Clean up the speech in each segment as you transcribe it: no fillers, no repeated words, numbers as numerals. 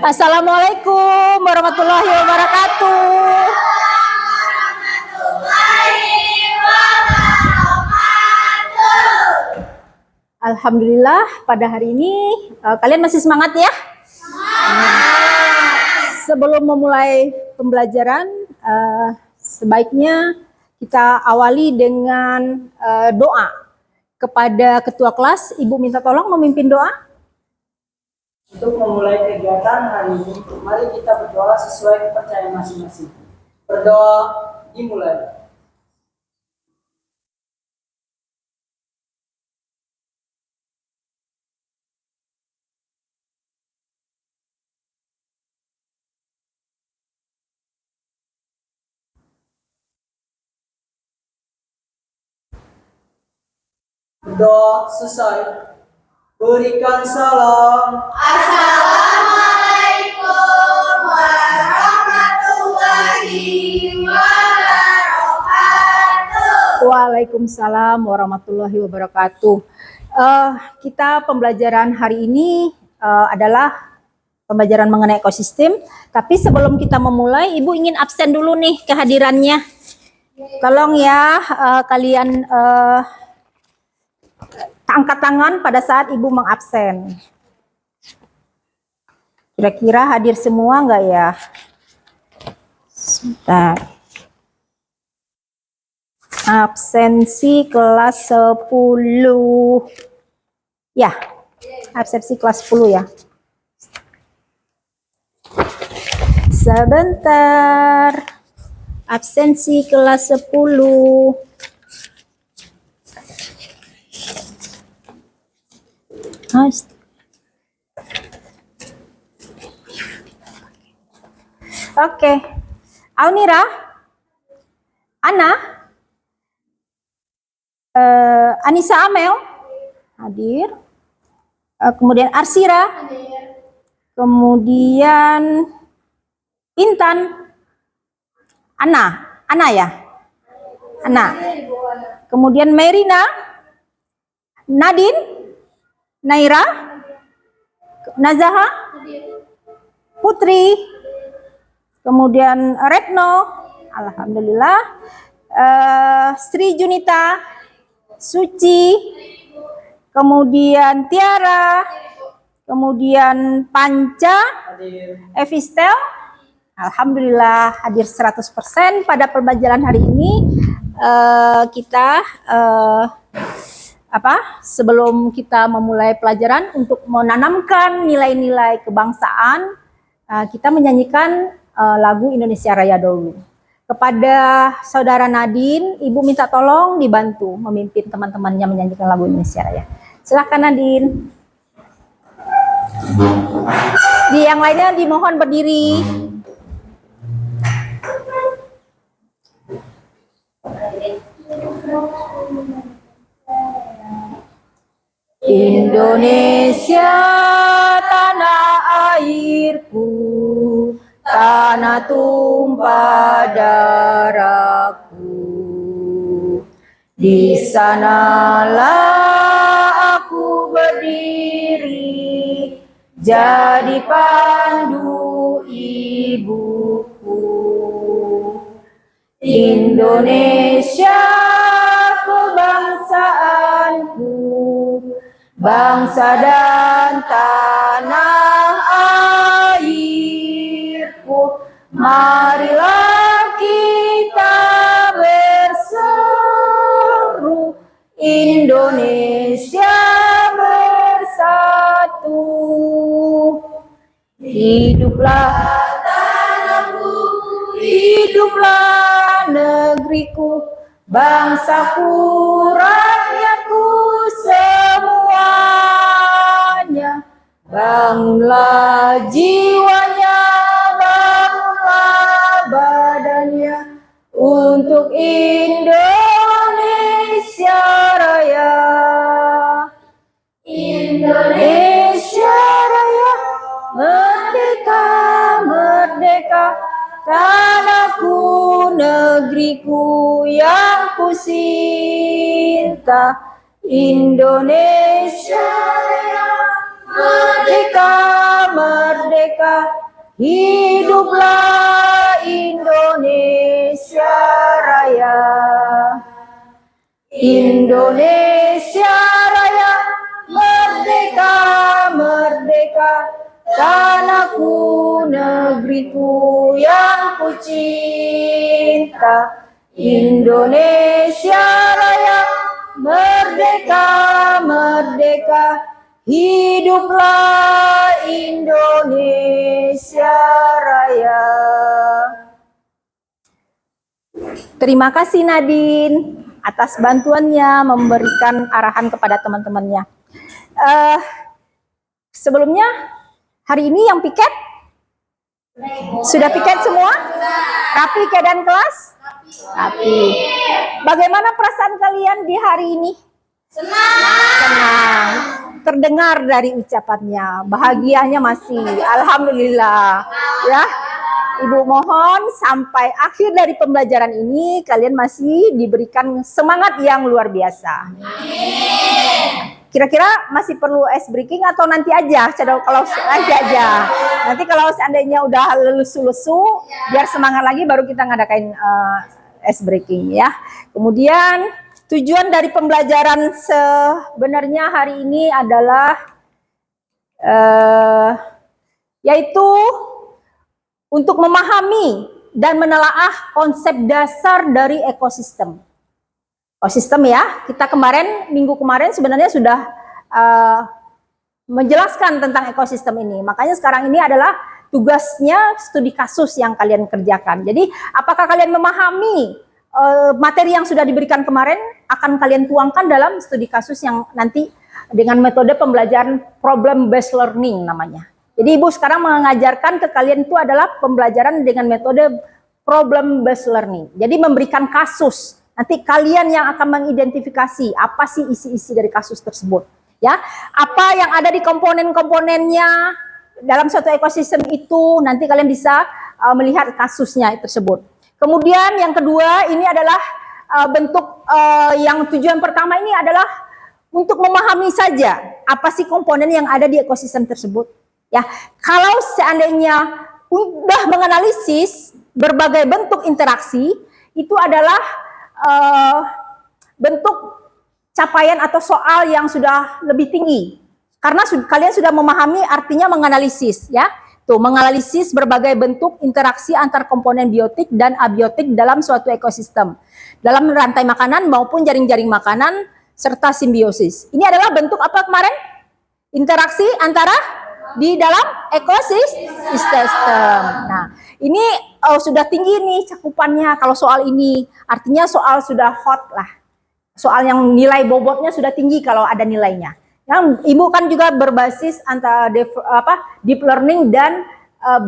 Assalamualaikum warahmatullahi wabarakatuh. Alhamdulillah pada hari ini kalian masih semangat ya? Sebelum memulai pembelajaran sebaiknya kita awali dengan doa. Kepada ketua kelas, Ibu minta tolong memimpin doa. Untuk memulai kegiatan hari ini, mari kita berdoa sesuai kepercayaan masing-masing. Berdoa dimulai. Berdoa selesai. Berikan salam. Assalamualaikum warahmatullahi wabarakatuh. Waalaikumsalam warahmatullahi wabarakatuh. Kita pembelajaran hari ini adalah pembelajaran mengenai ekosistem. Tapi sebelum kita memulai, Ibu ingin absen dulu nih kehadirannya. Tolong ya kalian angkat tangan pada saat Ibu mengabsen. Kira-kira hadir semua enggak ya? Sebentar. Absensi kelas 10. Ya, absensi kelas 10 ya. Sebentar. Absensi kelas 10. Oke. Aunira, Ana, Anissa Amel hadir. Kemudian Arsira, kemudian Intan, Ana ya, Ana. Kemudian Merina, Nadine, Naira, Nazaha, Putri, kemudian Retno, alhamdulillah, Sri Junita, Suci, kemudian Tiara, kemudian Panca, Evistel, alhamdulillah hadir 100% pada pembelajaran hari ini. Kita sebelum kita memulai pelajaran untuk menanamkan nilai-nilai kebangsaan, kita menyanyikan lagu Indonesia Raya dulu. Kepada saudara Nadine, Ibu minta tolong dibantu memimpin teman-temannya menyanyikan lagu Indonesia Raya. Silakan Nadine. Di yang lainnya dimohon berdiri. Indonesia tanah airku, tanah tumpah darahku. Di sanalah aku berdiri, jadi pandu ibuku. Indonesia kebangsaanku, bangsa dan tanah airku. Marilah kita berseru, Indonesia bersatu. Hiduplah tanahku, hiduplah negeriku, bangsaku, rakyatku semuanya. Bangunlah jiwanya, bangunlah badannya untuk Indonesia Raya. Indonesia Raya, merdeka, merdeka, tanahku, negeriku yang kucinta. Indonesia Raya, merdeka, Hiduplah Indonesia Raya. Indonesia Raya, merdeka, merdeka, tanahku, negeriku yang ku cinta. Indonesia Raya, merdeka, merdeka, hiduplah Indonesia Raya. Terima kasih Nadine atas bantuannya memberikan arahan kepada teman-temannya. Sebelumnya hari ini yang piket sudah piket semua? Rapi keadaan kelas? Rapi. Bagaimana perasaan kalian di hari ini? Senang. Terdengar dari ucapannya, bahagianya masih. Alhamdulillah. Ya. Ibu mohon sampai akhir dari pembelajaran ini kalian masih diberikan semangat yang luar biasa. Kira-kira masih perlu ice breaking atau nanti aja? Kalau aja. Nanti kalau seandainya udah lesu-lesu, biar semangat lagi baru kita ngadain ice breaking ya. Kemudian tujuan dari pembelajaran sebenarnya hari ini adalah yaitu untuk memahami dan menelaah konsep dasar dari ekosistem. Ekosistem ya, kita minggu kemarin sebenarnya sudah menjelaskan tentang ekosistem ini. Makanya sekarang ini adalah tugasnya studi kasus yang kalian kerjakan. Jadi apakah kalian memahami materi yang sudah diberikan kemarin akan kalian tuangkan dalam studi kasus yang nanti dengan metode pembelajaran problem based learning namanya. Jadi Ibu sekarang mengajarkan ke kalian itu adalah pembelajaran dengan metode problem based learning. Jadi memberikan kasus. Nanti kalian yang akan mengidentifikasi apa sih isi-isi dari kasus tersebut. Ya, apa yang ada di komponen-komponennya dalam suatu ekosistem itu nanti kalian bisa melihat kasusnya tersebut. Kemudian yang kedua ini adalah bentuk yang tujuan pertama ini adalah untuk memahami saja apa sih komponen yang ada di ekosistem tersebut. Ya, kalau seandainya udah menganalisis berbagai bentuk interaksi, itu adalah bentuk capaian atau soal yang sudah lebih tinggi. Karena kalian sudah memahami artinya menganalisis, ya. Tuh, menganalisis berbagai bentuk interaksi antar komponen biotik dan abiotik dalam suatu ekosistem. Dalam rantai makanan maupun jaring-jaring makanan serta simbiosis. Ini adalah bentuk apa kemarin? Interaksi antara di dalam ekosistem. Nah, ini sudah tinggi nih cakupannya kalau soal ini. Artinya soal sudah hot lah. Soal yang nilai bobotnya sudah tinggi kalau ada nilainya. Yang Ibu kan juga berbasis antara deep learning dan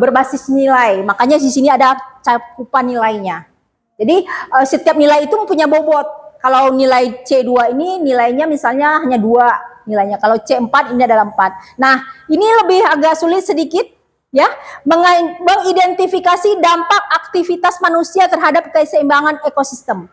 berbasis nilai. Makanya di sini ada cakupan nilainya. Jadi setiap nilai itu punya bobot. Kalau nilai C2 ini nilainya misalnya hanya 2 nilainya. Kalau C4 ini adalah 4. Nah, ini lebih agak sulit sedikit ya, mengidentifikasi dampak aktivitas manusia terhadap keseimbangan ekosistem.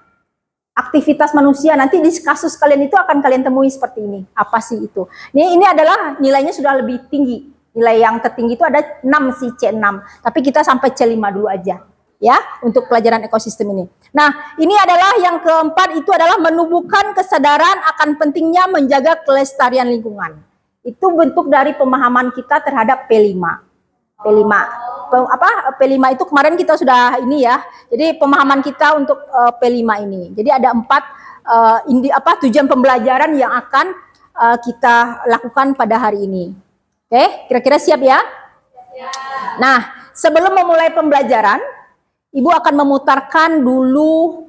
Aktivitas manusia nanti di kasus kalian itu akan kalian temui seperti ini. Apa sih itu? Ini adalah nilainya sudah lebih tinggi. Nilai yang tertinggi itu ada 6 sih, C6. Tapi kita sampai C5 dulu aja ya untuk pelajaran ekosistem ini. Nah, ini adalah yang keempat, itu adalah menumbuhkan kesadaran akan pentingnya menjaga kelestarian lingkungan. Itu bentuk dari pemahaman kita terhadap P5. P5 itu kemarin kita sudah ini ya. Jadi pemahaman kita untuk P5 ini. Jadi ada 4 tujuan pembelajaran yang akan kita lakukan pada hari ini. Oke, kira-kira siap ya? Siap. Nah, sebelum memulai pembelajaran, Ibu akan memutarkan dulu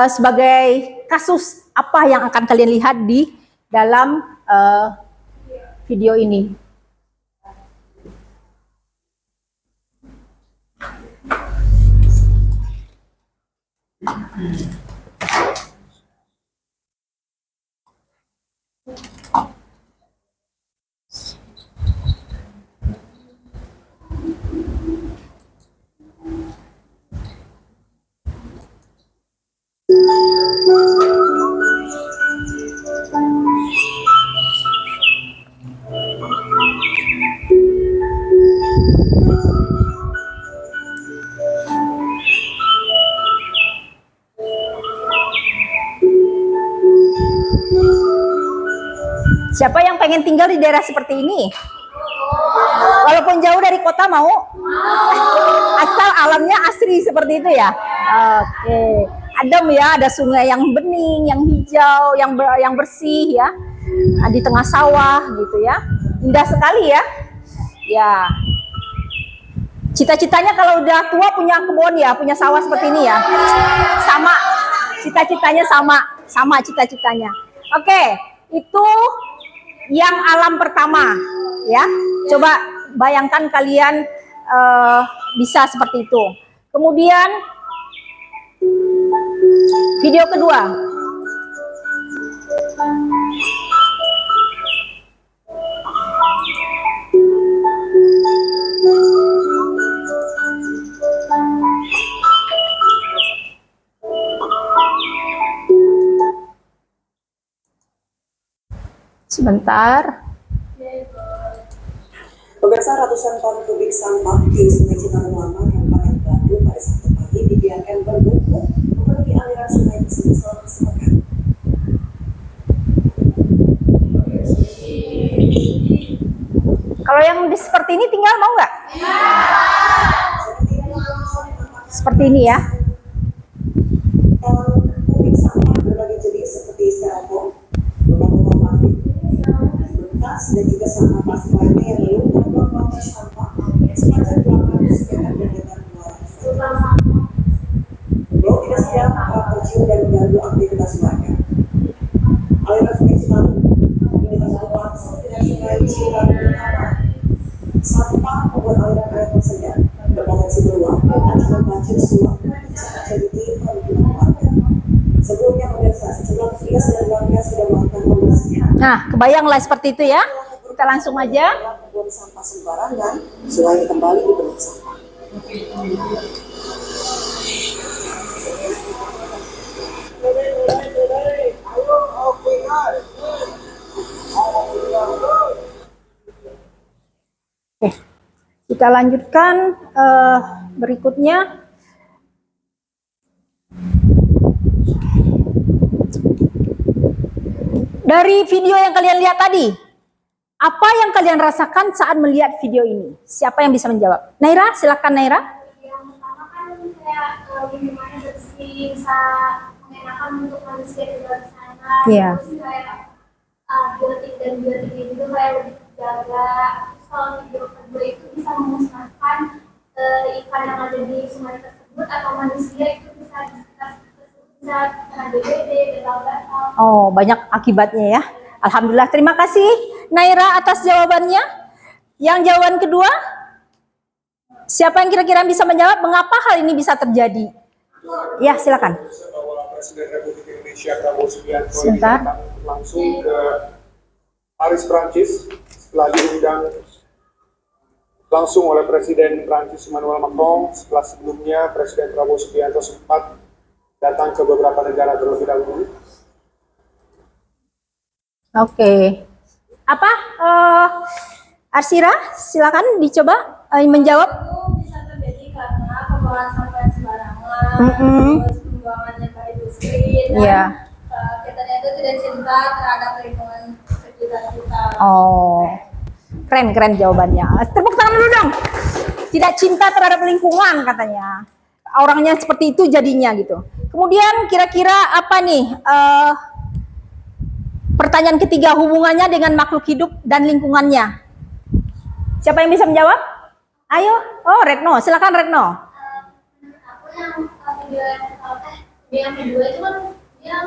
sebagai kasus apa yang akan kalian lihat di dalam video ini. pengen tinggal di daerah seperti ini? Walaupun jauh dari kota mau? Asal alamnya asri seperti itu ya? Oke. Adem ya, ada sungai yang bening, yang hijau, yang bersih ya. Di tengah sawah gitu ya. Indah sekali ya. Ya. Cita-citanya kalau udah tua punya kebun ya, punya sawah seperti ini ya. Sama. Cita-citanya sama cita-citanya. Oke, itu yang alam pertama ya. Coba bayangkan kalian bisa seperti itu. Kemudian video kedua. Sebentar. Pemirsa, ratusan ton kubik sampah di Sungai Citarum Lama, Kabupaten Bandung pada Sabtu pagi dibiarkan bernumpuk memenuhi aliran sungai tersebut selama sepekan. Kalau yang seperti ini tinggal mau nggak? Seperti ini ya. Kubik sampah berbagai jenis seperti styrofoam, botol-botol plastik, bekas dan juga sampah plastik lainnya yang belum membuang sampah sepanjang 200 meter dan lebar 200 meter. Belum tidak siap tercium dan mengganggu aktivitas warga. Aliran Sungai Citarum ini terdapat dengan Sungai Citarum Utama. Sampah membuat aliran air tersendat, berpotensi meluap, ancaman banjir suap bisa terjadi di permukiman warga. Sebelumnya pemirsa, sejumlah petugas dan warga sudah melakukan pembersihan. Nah, kebayanglah seperti itu ya. Kita langsung aja. Membuang sampah sembarangan, sungai kembali dipenuhi sampah. Oke, kita lanjutkan berikutnya. Dari video yang kalian lihat tadi, apa yang kalian rasakan saat melihat video ini? Siapa yang bisa menjawab? Naira, silakan Naira. Yang pertama kan kayak lingkungannya bersih, bisa mengenakan untuk manusia di luar sana. Iya. Terus kayak biotik dan biotik itu kayak lebih terjaga. Terus kalau video kedua itu bisa memusnahkan ikan yang ada di sungai tersebut atau manusia itu bisa di sekitar tersebut bisa kena DBD, gatal-gatal. Oh, banyak akibatnya ya. Alhamdulillah, terima kasih Naira atas jawabannya. Yang jawaban kedua, siapa yang kira-kira bisa menjawab mengapa hal ini bisa terjadi? Ya, silakan. Bahwa Presiden Republik Indonesia Prabowo Subianto Sebentar. datang langsung ke Paris, Prancis setelah diundang langsung oleh Presiden Prancis Emmanuel Macron setelah sebelumnya Presiden Prabowo Subianto sempat datang ke beberapa negara terlebih dahulu. Oke. Apa? Arsira, silakan dicoba menjawab. Itu bisa terjadi karena pembuangan sampah sembarangan, terus pembuangannya ke industri, dan Iya. kita itu tidak cinta terhadap lingkungan sekitar kita. Oh, keren jawabannya. Tepuk tangan dulu dong. Tidak cinta terhadap lingkungan katanya. Orangnya seperti itu jadinya gitu. Kemudian kira-kira apa nih? Pertanyaan ketiga, hubungannya dengan makhluk hidup dan lingkungannya. Siapa yang bisa menjawab? Ayo. Oh, Retno. Silakan Retno. Aku yang video yang kedua itu kan dia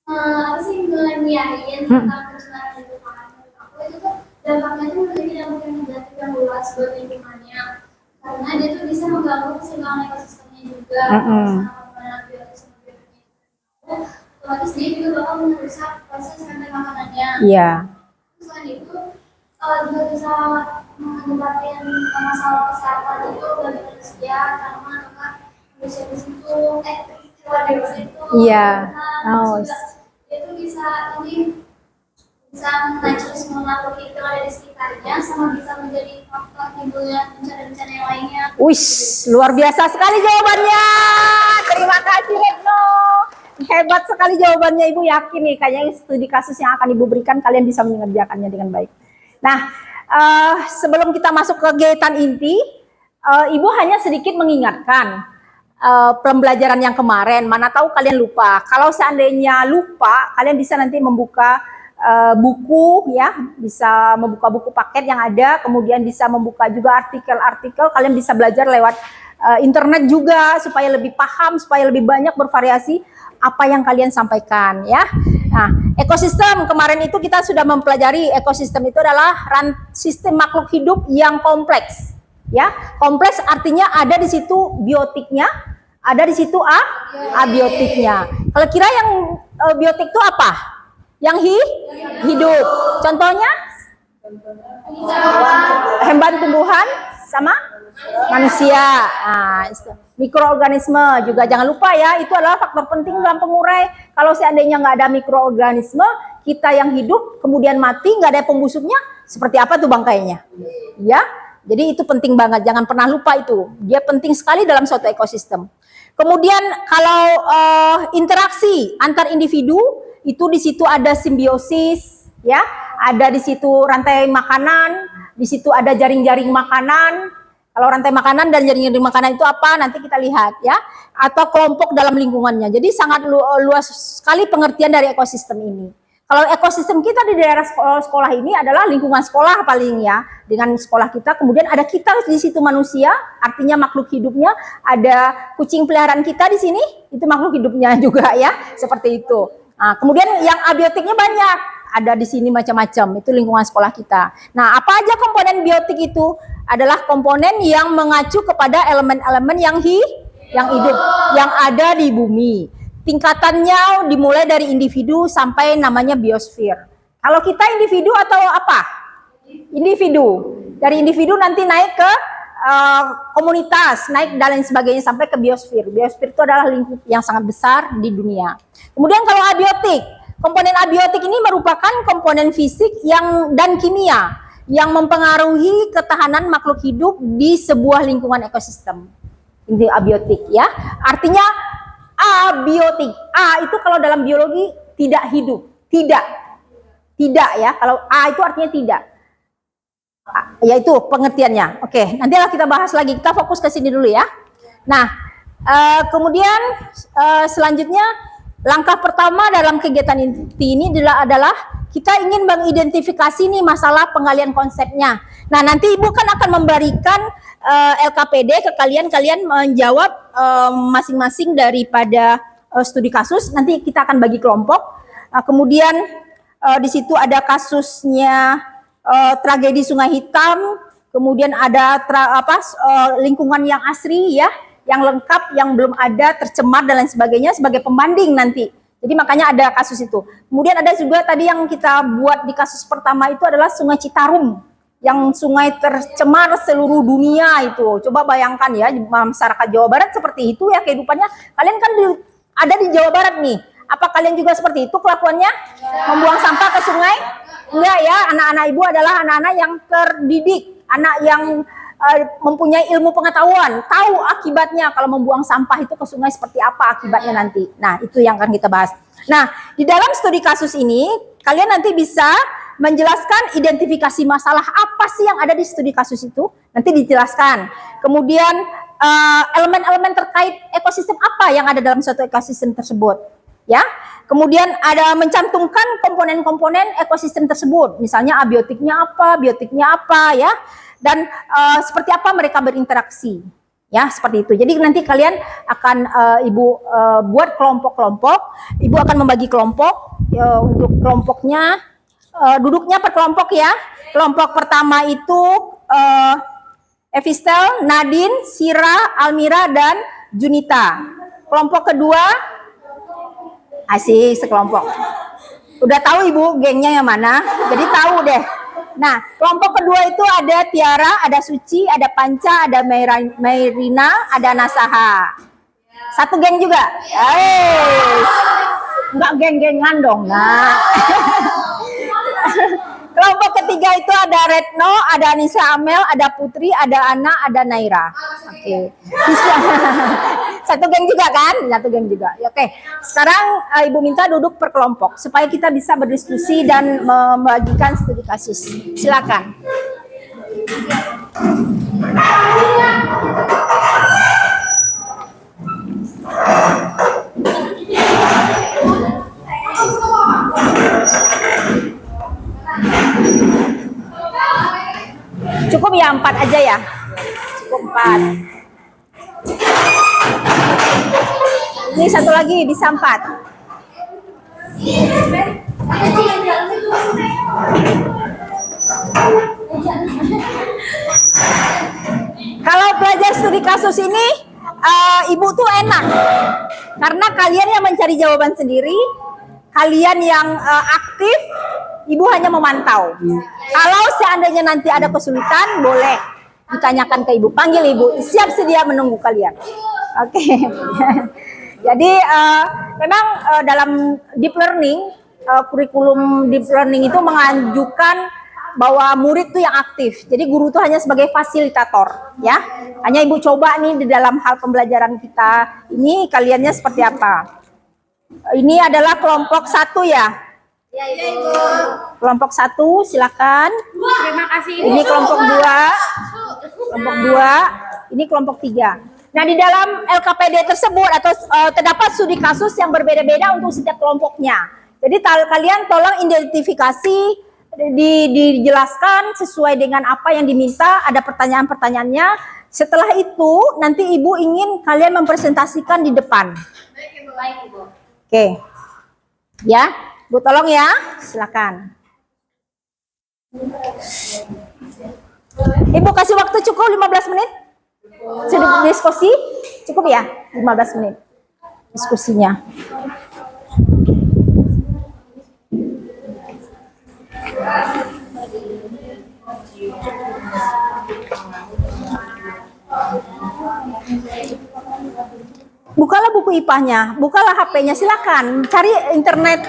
apa sih nyanyiin tentang pencemaran lingkungan. Aku itu tuh dampaknya tuh menjadi dampak yang negatif yang luas buat lingkungannya, karena dia tuh bisa mengganggu keseimbangan ekosistemnya juga. Otomatis dia juga bakal merusak proses rantai makanannya. Iya. Selain itu juga bisa menyebabkan masalah kesehatan itu bagi manusia, karena manusia di situ hewan dewasa itu Iya. Oh. juga itu bisa menghancurkan semua makhluk hidup yang ada di sekitarnya, sama bisa menjadi faktor timbulnya bencana-bencana yang lainnya. Luar biasa sekali jawabannya. Terima kasih Retno. hebat sekali jawabannya Ibu, yakin nih kayaknya studi kasus yang akan Ibu berikan kalian bisa mengerjakannya dengan baik. Nah, sebelum kita masuk ke kegiatan inti, Ibu hanya sedikit mengingatkan pembelajaran yang kemarin. Mana tahu kalian lupa. Kalau seandainya lupa, kalian bisa nanti membuka buku ya, bisa membuka buku paket yang ada, kemudian bisa membuka juga artikel-artikel. Kalian bisa belajar lewat internet juga supaya lebih paham, supaya lebih banyak bervariasi apa yang kalian sampaikan ya. Nah, ekosistem kemarin itu kita sudah mempelajari ekosistem itu adalah sistem makhluk hidup yang kompleks. Ya, kompleks artinya ada di situ biotiknya, ada di situ abiotiknya. Kalau kira yang biotik itu apa? Yang hidup. Contohnya? Hewan, tumbuhan, sama manusia. Nah, mikroorganisme juga jangan lupa ya, itu adalah faktor penting dalam pengurai. Kalau seandainya nggak ada mikroorganisme, kita yang hidup kemudian mati, nggak ada pembusuknya, seperti apa tuh bangkainya? Ya, jadi itu penting banget, jangan pernah lupa itu. Dia penting sekali dalam suatu ekosistem. Kemudian kalau interaksi antar individu, itu di situ ada simbiosis, ya, ada di situ rantai makanan, di situ ada jaring-jaring makanan. Kalau rantai makanan dan jaring-jaring makanan itu apa? Nanti kita lihat ya. Atau kelompok dalam lingkungannya. Jadi sangat luas sekali pengertian dari ekosistem ini. Kalau ekosistem kita di daerah sekolah ini adalah lingkungan sekolah paling ya. Dengan sekolah kita, kemudian ada kita di situ manusia, artinya makhluk hidupnya. Ada kucing peliharaan kita di sini, itu makhluk hidupnya juga ya. Seperti itu. Nah, kemudian yang abiotiknya banyak. Ada di sini macam-macam, itu lingkungan sekolah kita. Nah, apa aja komponen biotik itu? Adalah komponen yang mengacu kepada elemen-elemen yang hidup, yang ada di bumi. Tingkatannya dimulai dari individu sampai namanya biosfer. Kalau kita individu atau apa? Individu. Dari individu nanti naik ke komunitas, naik dan lain sebagainya sampai ke biosfer. Biosfer itu adalah lingkup yang sangat besar di dunia. Kemudian kalau abiotik, komponen abiotik ini merupakan komponen fisik dan kimia yang mempengaruhi ketahanan makhluk hidup di sebuah lingkungan ekosistem. Ini abiotik ya. Artinya abiotik. A itu kalau dalam biologi tidak hidup. Tidak ya. Kalau A itu artinya tidak. Yaitu pengertiannya. Oke, nantilah kita bahas lagi. Kita fokus ke sini dulu ya. Nah, kemudian selanjutnya langkah pertama dalam kegiatan inti ini adalah kita ingin mengidentifikasi nih masalah penggalian konsepnya. Nah, nanti Ibu kan akan memberikan LKPD ke kalian menjawab masing-masing daripada studi kasus. Nanti kita akan bagi kelompok. Kemudian di situ ada kasusnya tragedi Sungai Hitam, kemudian ada lingkungan yang asri ya, yang lengkap, yang belum ada, tercemar dan lain sebagainya sebagai pembanding nanti. Jadi makanya ada kasus itu. Kemudian ada juga tadi yang kita buat di kasus pertama itu adalah Sungai Citarum, yang sungai tercemar seluruh dunia itu. Coba bayangkan ya, masyarakat Jawa Barat seperti itu ya kehidupannya. Kalian kan ada di Jawa Barat nih. Apa kalian juga seperti itu kelakuannya? Membuang sampah ke sungai? Enggak ya, anak-anak Ibu adalah anak-anak yang terdidik, anak yang mempunyai ilmu pengetahuan, tahu akibatnya kalau membuang sampah itu ke sungai seperti apa akibatnya nanti. Nah, itu yang akan kita bahas. Nah, di dalam studi kasus ini, kalian nanti bisa menjelaskan identifikasi masalah apa sih yang ada di studi kasus itu, nanti dijelaskan. Kemudian elemen-elemen terkait ekosistem apa yang ada dalam suatu ekosistem tersebut, ya. Kemudian ada mencantumkan komponen-komponen ekosistem tersebut, misalnya abiotiknya apa, ya. Dan seperti apa mereka berinteraksi, ya, seperti itu. Jadi nanti kalian akan Ibu buat kelompok-kelompok. Ibu akan membagi kelompok untuk kelompoknya, duduknya per kelompok ya. Kelompok pertama itu Evistel, Nadine, Sira, Almira, dan Junita. Kelompok kedua, asik sekelompok. Udah tahu Ibu gengnya yang mana, jadi tahu deh. Nah, kelompok kedua itu ada Tiara, ada Suci, ada Panca, ada Mairina, ada Nasaha. Satu geng juga. Enggak geng-gengan dong. Nah. Kelompok ketiga itu ada Retno, ada Anissa Amel, ada Putri, ada Ana, ada Naira. Oke. Bisa. Satu geng juga kan? Satu geng juga. Oke. Sekarang Ibu minta duduk per kelompok supaya kita bisa berdiskusi dan membagikan studi kasus. Silakan. Cukup ya 4 aja ya. Cukup 4. Ini satu lagi bisa 4. Kalau belajar studi kasus ini, Ibu tuh enak. Karena kalian yang mencari jawaban sendiri, kalian yang aktif, Ibu hanya memantau. Kalau seandainya nanti ada kesulitan, boleh ditanyakan ke Ibu. Panggil Ibu, siap sedia menunggu kalian. Oke. Jadi memang dalam deep learning, kurikulum deep learning itu menganjurkan bahwa murid tuh yang aktif. Jadi guru tuh hanya sebagai fasilitator, ya. Hanya Ibu coba nih di dalam hal pembelajaran kita ini kaliannya seperti apa. Ini adalah kelompok 1 ya. Ya, Ibu. Kelompok 1 silakan. Terima kasih. Ini kelompok 2. Kelompok 2, ini kelompok 3. Nah, di dalam LKPD tersebut atau terdapat studi kasus yang berbeda-beda untuk setiap kelompoknya. Jadi kalian tolong identifikasi, dijelaskan sesuai dengan apa yang diminta, ada pertanyaan-pertanyaannya. Setelah itu, nanti Ibu ingin kalian mempresentasikan di depan. Baik, Ibu. Oke. Ya, Bu tolong ya, silakan. Ibu kasih waktu cukup 15 menit? Sudah diskusi? Cukup ya? 15 menit diskusinya. Bukalah buku IPA-nya, bukalah HP-nya, silakan cari internet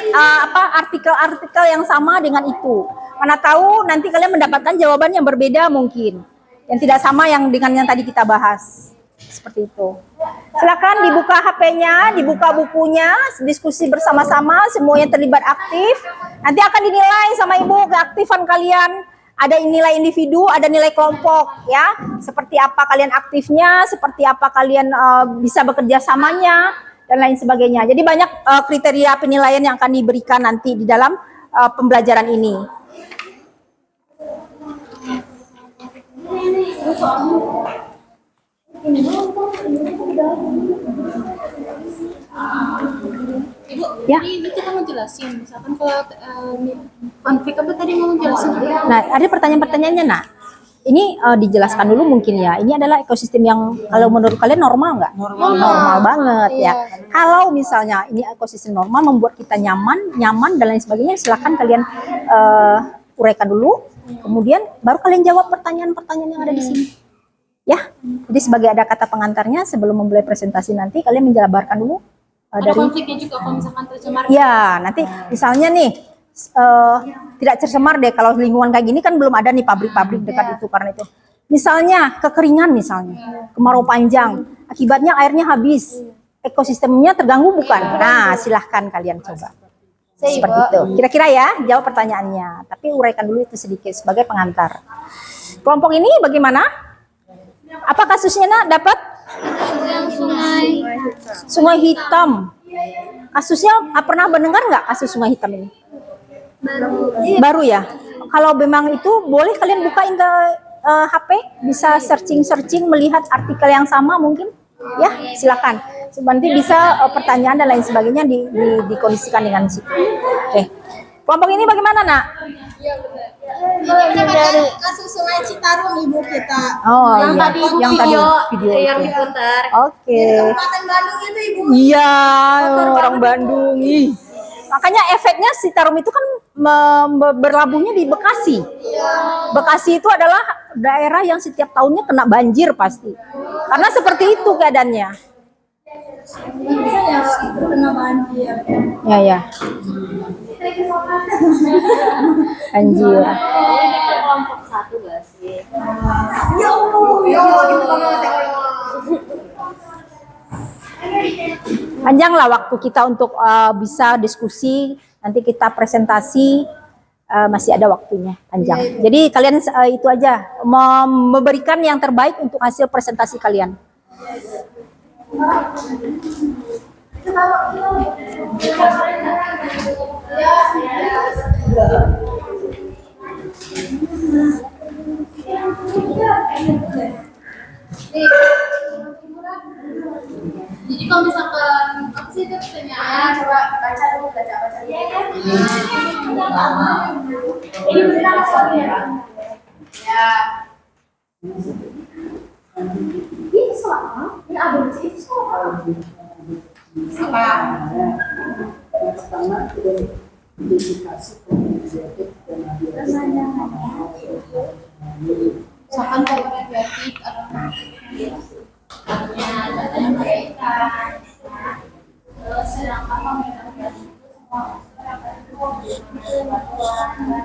artikel-artikel yang sama dengan itu. Mana tahu nanti kalian mendapatkan jawaban yang berbeda mungkin, yang tidak sama yang dengan yang tadi kita bahas. Seperti itu. Silakan dibuka HP-nya, dibuka bukunya, diskusi bersama-sama, semuanya terlibat aktif. Nanti akan dinilai sama Ibu keaktifan kalian. Ada nilai individu, ada nilai kelompok, ya. Seperti apa kalian aktifnya, seperti apa kalian bisa bekerja samanya, dan lain sebagainya. Jadi banyak kriteria penilaian yang akan diberikan nanti di dalam pembelajaran ini. Ibu, Ya. ini kita mau jelasin, misalkan kalau konflik apa tadi mau jelasin? Nah, ada pertanyaan-pertanyaannya, nak. Ini dijelaskan dulu mungkin ya. Ini adalah ekosistem yang kalau menurut kalian normal nggak? Normal banget ya. Kalau misalnya ini ekosistem normal membuat kita nyaman dan lain sebagainya, silakan kalian uraikan dulu. Kemudian baru kalian jawab pertanyaan-pertanyaan yang ada di sini. Ya. Jadi sebagai ada kata pengantarnya sebelum memulai presentasi nanti kalian menjabarkan dulu Ada konfliknya juga kalau misalkan tercemar. Ya, nanti misalnya nih tidak tercemar deh kalau lingkungan kayak gini kan belum ada nih pabrik-pabrik dekat itu karena itu. Misalnya kekeringan misalnya, kemarau panjang, akibatnya airnya habis, ekosistemnya terganggu bukan? Nah, silahkan kalian coba. Seperti itu. Kira-kira ya, jawab pertanyaannya. Tapi uraikan dulu itu sedikit sebagai pengantar. Kelompok ini bagaimana? Apa kasusnya, nak? Dapat? Sungai Hitam. Kasusnya pernah mendengar nggak kasus Sungai Hitam ini? Baru ya. Kalau memang itu boleh kalian buka HP, bisa searching melihat artikel yang sama mungkin, ya silakan. Nanti bisa pertanyaan dan lain sebagainya dikondisikan dengan situ. Oke. Kelompok ini bagaimana, nak? Ini dari kasus Sungai Citarum ibu kita. Oh Yang iya. tadi Yang video yang itu. diputar. Oke. Kabupaten Bandung itu ibu. Iya, orang Bandung. Ih. Makanya efeknya Citarum itu kan berlabuhnya di Bekasi. Bekasi itu adalah daerah yang setiap tahunnya kena banjir pasti. Karena seperti itu keadaannya. Kena banjir. Ya. Anjir. Kelompok satu gak sih? Panjang lah waktu kita untuk bisa diskusi, nanti kita presentasi, masih ada waktunya panjang. Jadi kalian itu aja, memberikan yang terbaik untuk hasil presentasi kalian. Jadi kalau misalkan apa sih itu pertanyaan, coba baca dulu, baca. Ini benar soalnya. Ya. Ini salah. Ini ada di sini salah. Salah. Yang pertama identifikasi komunikatif dan Misalkan kooperatif atau datanya mereka. Terus sedangkan komunikatif itu semua kekurangan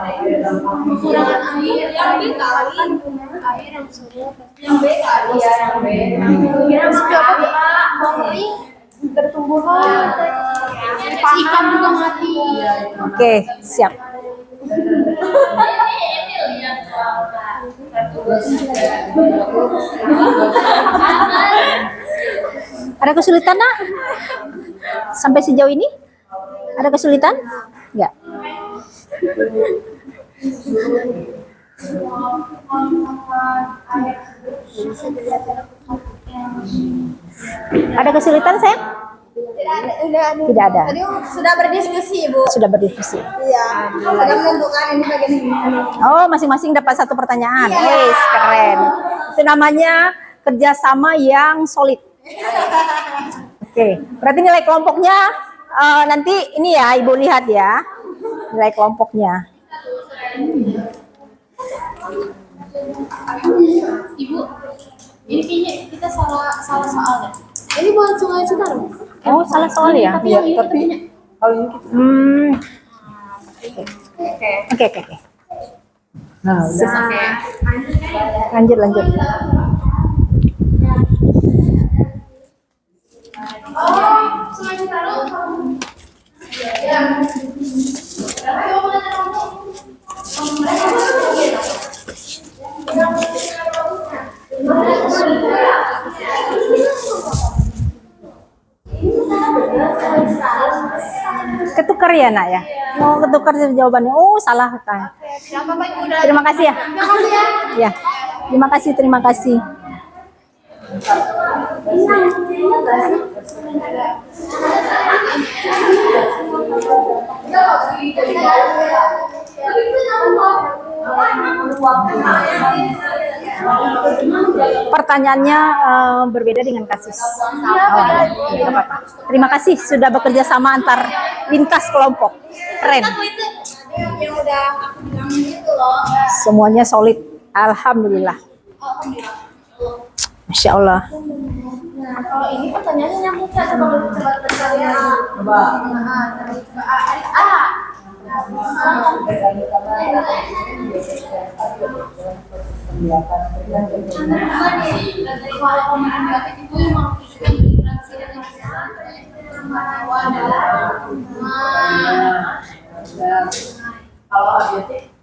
air yang B air yang surut yang B yang B yang bertumbuhan ikan juga mati. Oke, siap. Ada kesulitan, Nak? Sampai sejauh ini? Ada kesulitan? Enggak. Ada kesulitan, sayang? Tidak ada. Tadi sudah berdiskusi, Ibu. Sudah berdiskusi. Iya. Sudah menentukan ini bagian ini. Oh, masing-masing dapat satu pertanyaan. Wes, keren. Itu namanya kerjasama yang solid. Oke, berarti nilai kelompoknya nanti ini ya, Ibu lihat ya, nilai kelompoknya. Ibu, ini kayaknya kita salah soal deh. Ini buat Sungai Citarum. Oh, salah soal ya? Tapi yang ini kita punya. kalau ini kita Oke. nah udah Lanjut. Oh, Sungai Citarum. Ya. Ketukar ya, Nak ya? Oh, ketukar jawabannya. Oh, salah kan. Terima kasih ya. Ya. Terima kasih. Pertanyaannya berbeda dengan kasus. Tidak apa-apa. Terima kasih sudah bekerja sama antar lintas kelompok. Keren. Yang udah aku bilang gitu loh. Semuanya solid. Alhamdulillah. Masya Allah. Nah, kalau ini pertanyaannya nyambung kan coba ya. coba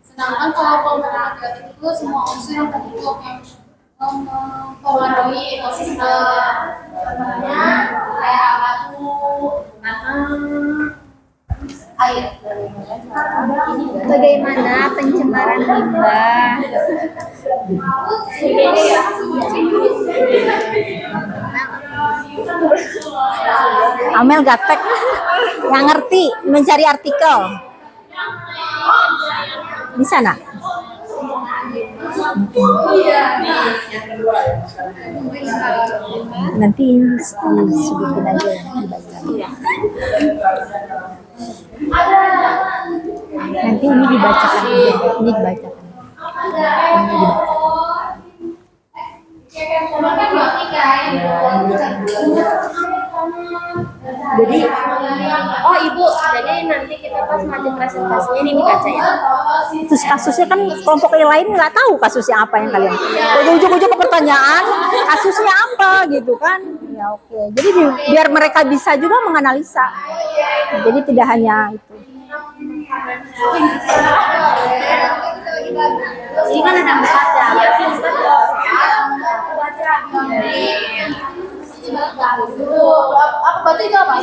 Sedangkan kalau komunikatif itu semua unsur yang terbentuk yang mempengaruhi ekosistem, contohnya kayak batu, air. Bagaimana pencemaran limbah? Amel gatek, nggak ngerti mencari artikel. Di sana. Nanti disudutin aja di bagian. Nanti ini dibacakan aja. Ini dibacakan. Jadi, oh ibu, jadi nanti kita pas maju presentasinya ini dibaca ya? Terus kasusnya kan kelompok yang lain nggak tahu kasusnya apa yang kalian. Ujung-ujung pertanyaan kasusnya apa gitu kan? Ya oke. Jadi biar mereka bisa juga menganalisa. Jadi tidak hanya itu. Ini kan ada 4 ya. Apa batu itu apa?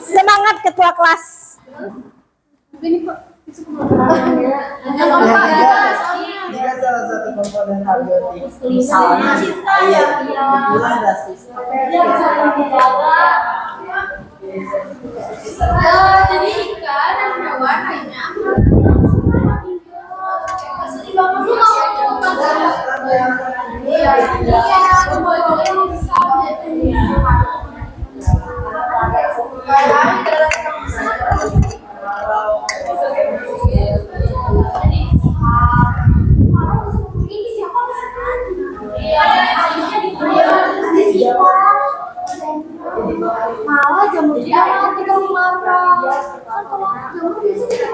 Semangat ketua kelas. Jika salah satu komponen abiotik, misalnya air, berkurang drastis. Jadi ikan ada warnanya. Malah jamur jangan kita marah. Kan kalau jamur biasanya kita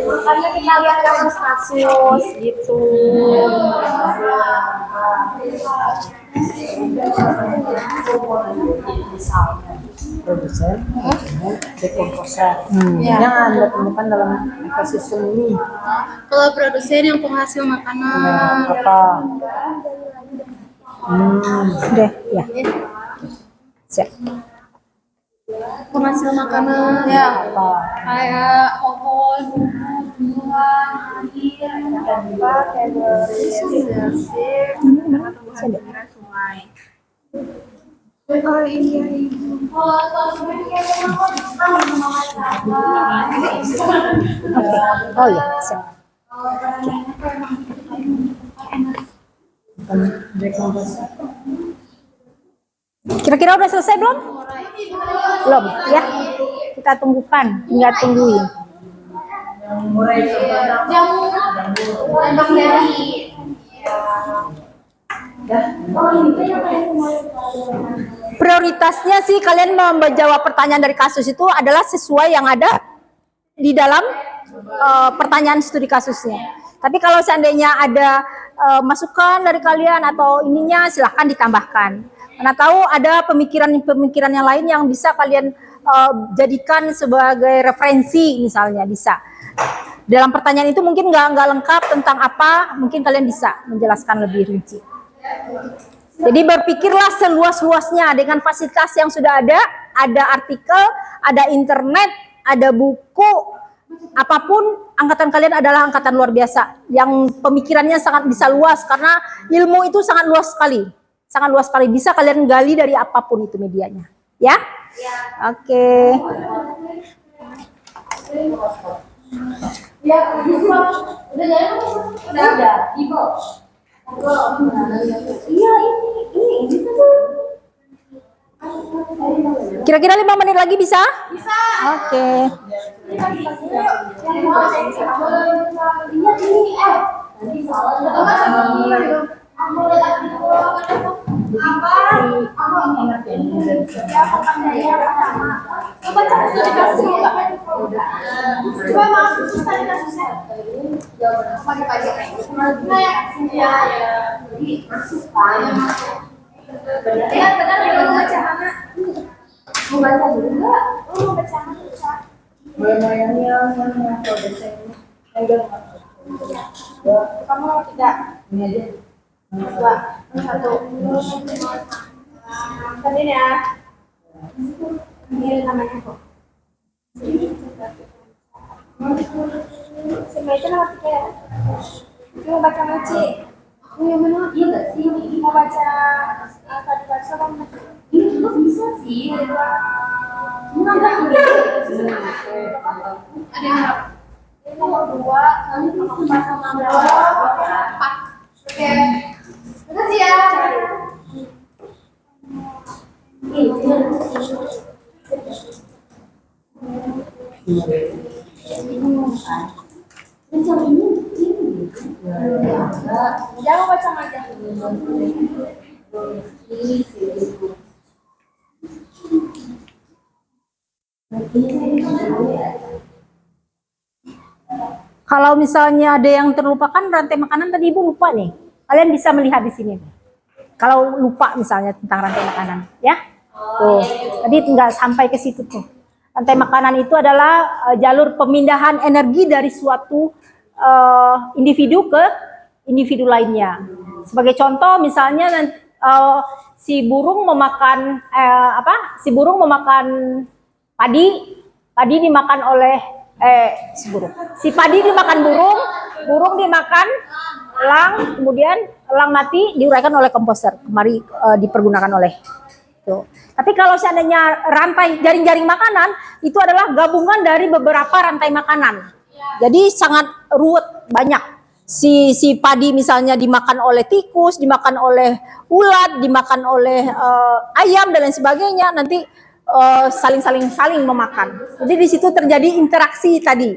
Makanya kita lihat kasus-kasus gitu. Misalnya produsen, dekomposer. Yang Anda temukan dalam ekosistem ini Kalau produsen yang penghasil makanan. apa? Udah, ya. Siap. Penghasil makanan ya kayak pohon, tumbuhan, air, tempat, sungai. Oh ini Oh ya, siap. Dekomposer. Kira-kira udah selesai belum? Belum, ya. Kita tunggukan, tinggal tungguin. Mulai terbenam. Prioritasnya sih kalian menjawab pertanyaan dari kasus itu adalah sesuai yang ada di dalam pertanyaan studi kasusnya. Tapi kalau seandainya ada masukan dari kalian atau ininya silahkan ditambahkan. Karena tahu ada pemikiran-pemikiran yang lain yang bisa kalian jadikan sebagai referensi misalnya bisa. Dalam pertanyaan itu mungkin nggak lengkap tentang apa, mungkin kalian bisa menjelaskan lebih rinci. Jadi berpikirlah seluas-luasnya dengan fasilitas yang sudah ada artikel, ada internet, ada buku, apapun angkatan kalian adalah angkatan luar biasa yang pemikirannya sangat bisa luas karena ilmu itu sangat luas sekali, bisa kalian gali dari apapun itu medianya, ya? Oke. Udah, Ibu. Iya ini Kira-kira 5 menit lagi bisa? bisa. Oke. Kamu tidak Ini aja. dua satu kan ini ya ini namanya kok sebaiknya nama tiga ya mau baca ngaji yang mana iya nggak sih mau baca tadi baca kan ini juga bisa sih ada yang ini nomor 2 kami nomor 4 sama nomor 4 oke. Makasih ya. Jangan baca aja. Kalau misalnya ada yang terlupakan rantai makanan tadi Ibu lupa nih. Kalian bisa melihat di sini. Kalau lupa misalnya tentang rantai makanan, ya. Tuh, tadi nggak sampai ke situ tuh. Rantai makanan itu adalah jalur pemindahan energi dari suatu individu ke individu lainnya. Sebagai contoh misalnya si burung memakan padi dimakan oleh si padi dimakan burung, burung dimakan elang, kemudian elang mati diuraikan oleh komposter, kemari dipergunakan oleh itu. Tapi kalau seandainya rantai jaring-jaring makanan itu adalah gabungan dari beberapa rantai makanan. Jadi sangat ruwet, banyak. Si padi misalnya dimakan oleh tikus, dimakan oleh ulat, dimakan oleh ayam dan lain sebagainya. Nanti saling memakan. Jadi di situ terjadi interaksi tadi.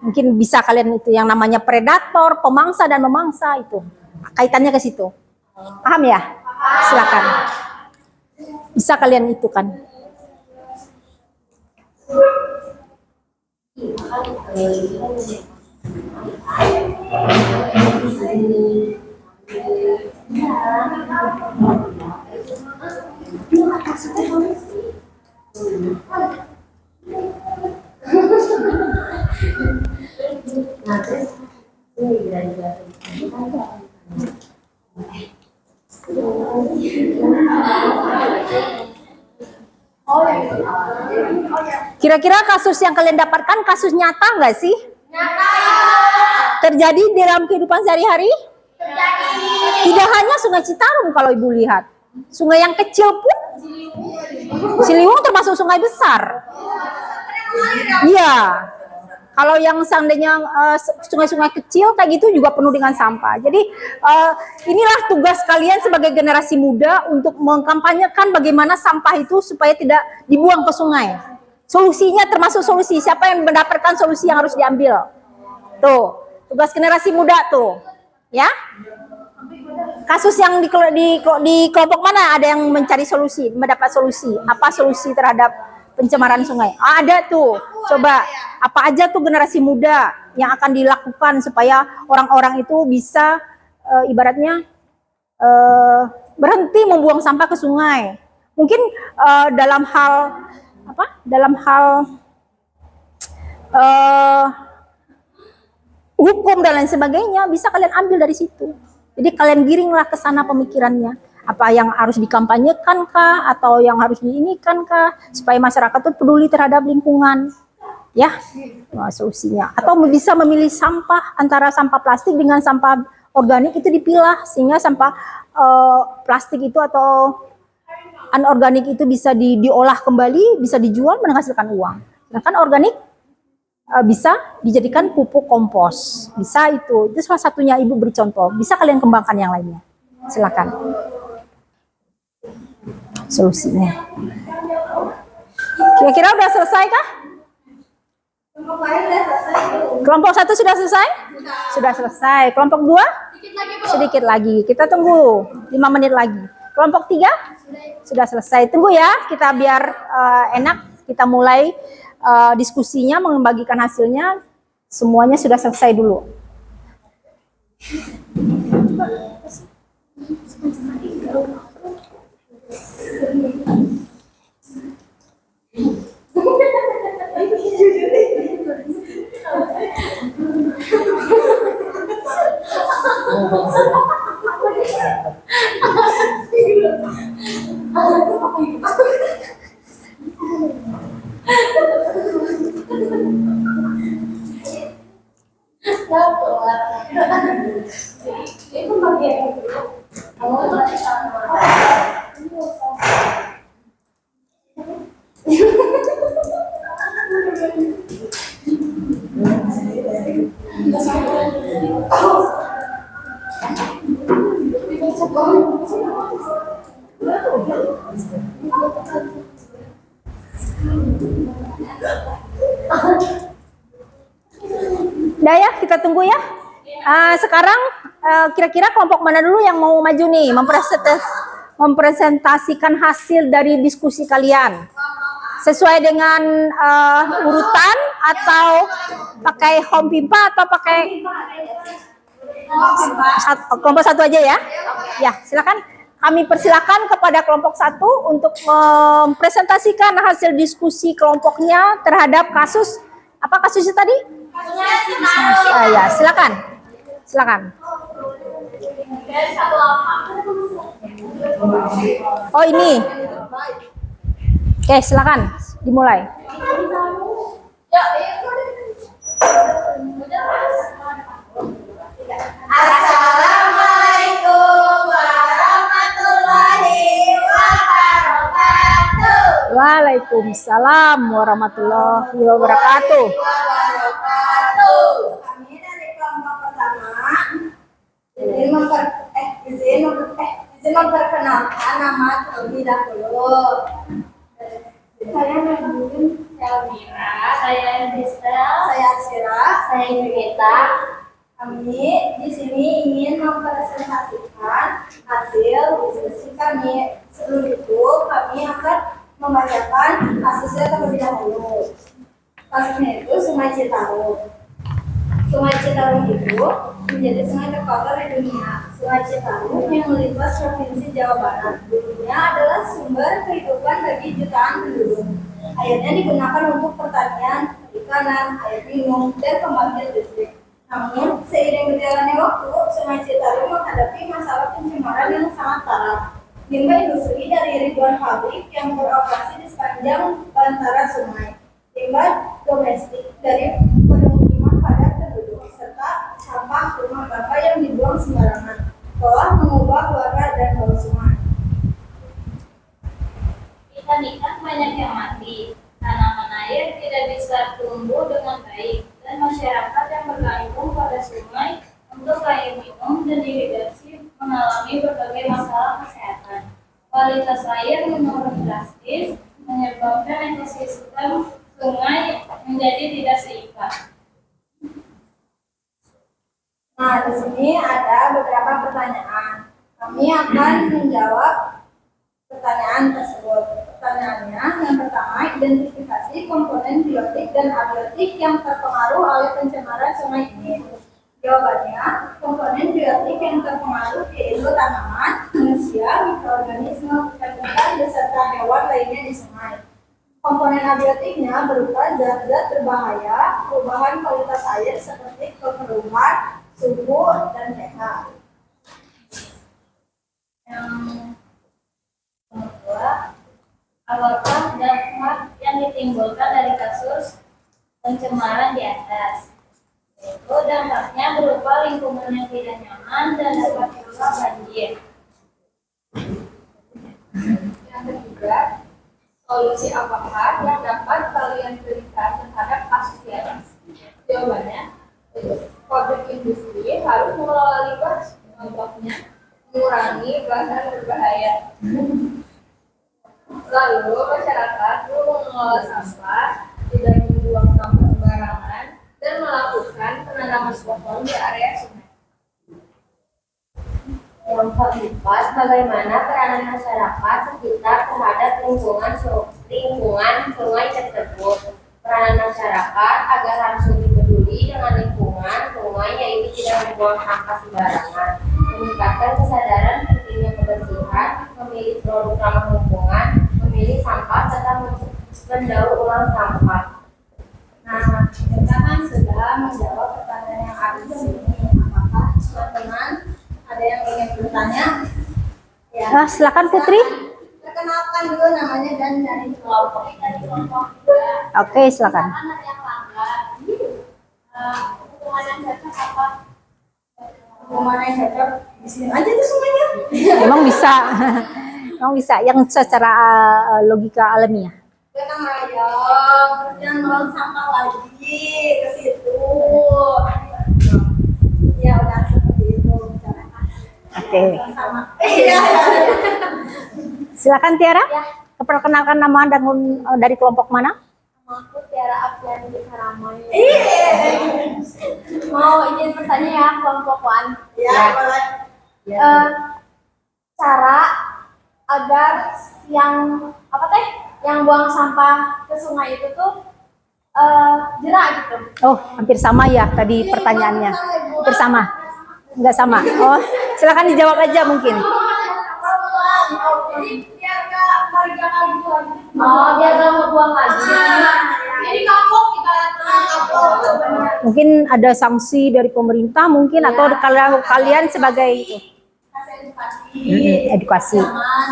Mungkin bisa kalian itu yang namanya predator, pemangsa dan memangsa itu. Kaitannya ke situ. Paham ya? Silakan. Bisa kalian itu kan. Kira-kira kasus yang kalian dapatkan kasus nyata nggak sih? Nyata. Terjadi di dalam kehidupan sehari-hari? Terjadi. Tidak hanya Sungai Citarum kalau Ibu lihat. Sungai yang kecil pun, Ciliwung termasuk sungai besar. Iya. Kalau yang seandainya sungai-sungai kecil kayak gitu juga penuh dengan sampah. Jadi inilah tugas kalian sebagai generasi muda untuk mengkampanyekan bagaimana sampah itu supaya tidak dibuang ke sungai. Solusinya termasuk solusi, siapa yang mendapatkan solusi yang harus diambil. Tuh, tugas generasi muda tuh. Ya. Kasus yang di kelompok mana ada yang mencari solusi, mendapat solusi. Apa solusi terhadap pencemaran sungai? Ada tuh. Coba apa aja tuh generasi muda yang akan dilakukan supaya orang-orang itu bisa ibaratnya berhenti membuang sampah ke sungai. Mungkin dalam hal apa? Dalam hal hukum dan lain sebagainya bisa kalian ambil dari situ. Jadi kalian giringlah ke sana pemikirannya. Apa yang harus dikampanyekan kah atau yang harus diinikan kah supaya masyarakat itu peduli terhadap lingkungan. Ya, solusinya. Atau bisa memilih sampah antara sampah plastik dengan sampah organik itu dipilah sehingga sampah plastik itu atau anorganik itu bisa diolah kembali, bisa dijual menghasilkan uang. Sedangkan organik bisa dijadikan pupuk kompos. Bisa itu salah satunya Ibu beri contoh. Bisa kalian kembangkan yang lainnya. Silakan. Solusinya. Kira-kira udah selesai kah? Kelompok 1 sudah selesai? Sudah selesai. Kelompok 2? Sedikit lagi. Kita tunggu 5 menit lagi. Kelompok 3? Sudah selesai. Tunggu ya, kita biar enak. Kita mulai diskusinya, membagikan hasilnya. Semuanya sudah selesai dulu. Udah ya, kita tunggu ya. Sekarang kira-kira kelompok mana dulu yang mau maju nih mempresentasikan hasil dari diskusi kalian? Sesuai dengan urutan atau pakai home pimpa atau pakai kelompok satu aja ya? Ya, silakan. Kami persilakan kepada kelompok satu untuk mempresentasikan hasil diskusi kelompoknya terhadap kasus apa kasusnya tadi? Ya, silakan. Silakan. Oh, ini. Oke, silakan dimulai. Assalamualaikum warahmatullahi wabarakatuh. Waalaikumsalam warahmatullahi wabarakatuh. Kami dari kelompok pertama izin memperkenalkan nama terlebih dahulu. Saya Medun Elvira, saya Distel, saya Arsira, saya Julieta. Kami di sini ingin mempresentasikan hasil diskusi kami. Sebelum itu, kami akan membacakan kasusnya terlebih dahulu. Kasusnya itu Sungai Citarum. Sungai Citarum itu menjadi sungai terkotor di dunia. Sungai Citarum yang melintas provinsi Jawa Barat dulunya adalah sumber kehidupan bagi jutaan penduduk. Airnya digunakan untuk pertanian, perikanan, air minum, dan pembangkit listrik. Namun, seiring berjalannya waktu, Sungai Citarum menghadapi masalah pencemaran yang sangat parah. Limbah industri dari ribuan pabrik yang beroperasi di sepanjang bantaran sungai. Limbah domestik dari permukiman padat penduduk serta sampah rumah tangga yang dibuang sembarangan telah mengubah warna dan bau sungai. Ikan-ikan banyak yang mati, tanaman air tidak bisa tumbuh dengan baik, dan masyarakat yang bergantung pada sungai untuk air minum dan irigasi mengalami berbagai masalah kesehatan. Kualitas air menurun drastis, menyebabkan ekosistem sungai menjadi tidak seimbang. Nah, di sini ada beberapa pertanyaan. Kami akan menjawab pertanyaan tersebut. Pertanyaannya, yang pertama, identifikasi komponen biotik dan abiotik yang terpengaruh oleh pencemaran sungai ini. Jawabannya, komponen biotik yang terpengaruh yaitu tanaman, manusia, mikroorganisme, ikan-ikan, beserta hewan lainnya di sungai. Komponen abiotiknya berupa zat-zat berbahaya, perubahan kualitas air seperti kekeruhan, suhu, dan pH. Yang kedua, apakah dampak yang ditimbulkan dari kasus pencemaran di atas? Itu dampaknya berupa lingkungan yang tidak nyaman dan dapat berupa banjir. Yang ketiga, solusi apakah yang dapat kalian berikan terhadap kasus di atas? Jawabannya, pabrik industri harus mengelola limbah, contohnya mengurangi bahan berbahaya. Lalu masyarakat perlu mengelola sampah, tidak membuang sampah sembarangan, dan melakukan penanaman pohon di area sungai. Yang keempat, bagaimana peranan masyarakat sekitar terhadap lingkungan sungai tersebut. Peranan masyarakat agar harus lebih peduli dengan lingkungan sungai, yaitu tidak membuang sampah sembarangan, meningkatkan kesadaran pentingnya kebersihan, memilih produk ramah lingkungan, memilih sampah, serta mendaur ulang sampah. Nah, kita kan sudah menjawab pertanyaan yang ada di sini. Apakah teman-teman ada yang ingin bertanya? Ya. Silakan Putri. Perkenalkan dulu namanya dan dari kelompok. Oke, silakan. Anak yang langgar. Hubungan yang cocok apa? Hubungan yang cocok di sini aja tuh semuanya. Emang bisa. Emang bisa yang secara logika alamiah. Tenang aja, jangan ngelola sampah lagi ke situ. Ya udah seperti itu. Oke. Sama. Iya. Silakan Tiara. Ya. Perkenalkan nama dan dari kelompok mana? Nama aku Tiara Apriani Karamai. Mau izin bertanya ya, kelompok Wan. Cara agar yang buang sampah ke sungai itu tuh jerah gitu. Oh, hampir sama ya tadi pertanyaannya. Hampir sama. Enggak sama. Oh, silakan dijawab aja mungkin. Jadi biar nggak marga lagi lagi. Oh, biar nggak buang lagi. Jadi kapok kita kapok. Mungkin ada sanksi dari pemerintah mungkin atau kalian sebagai itu. Edukasi. Jangan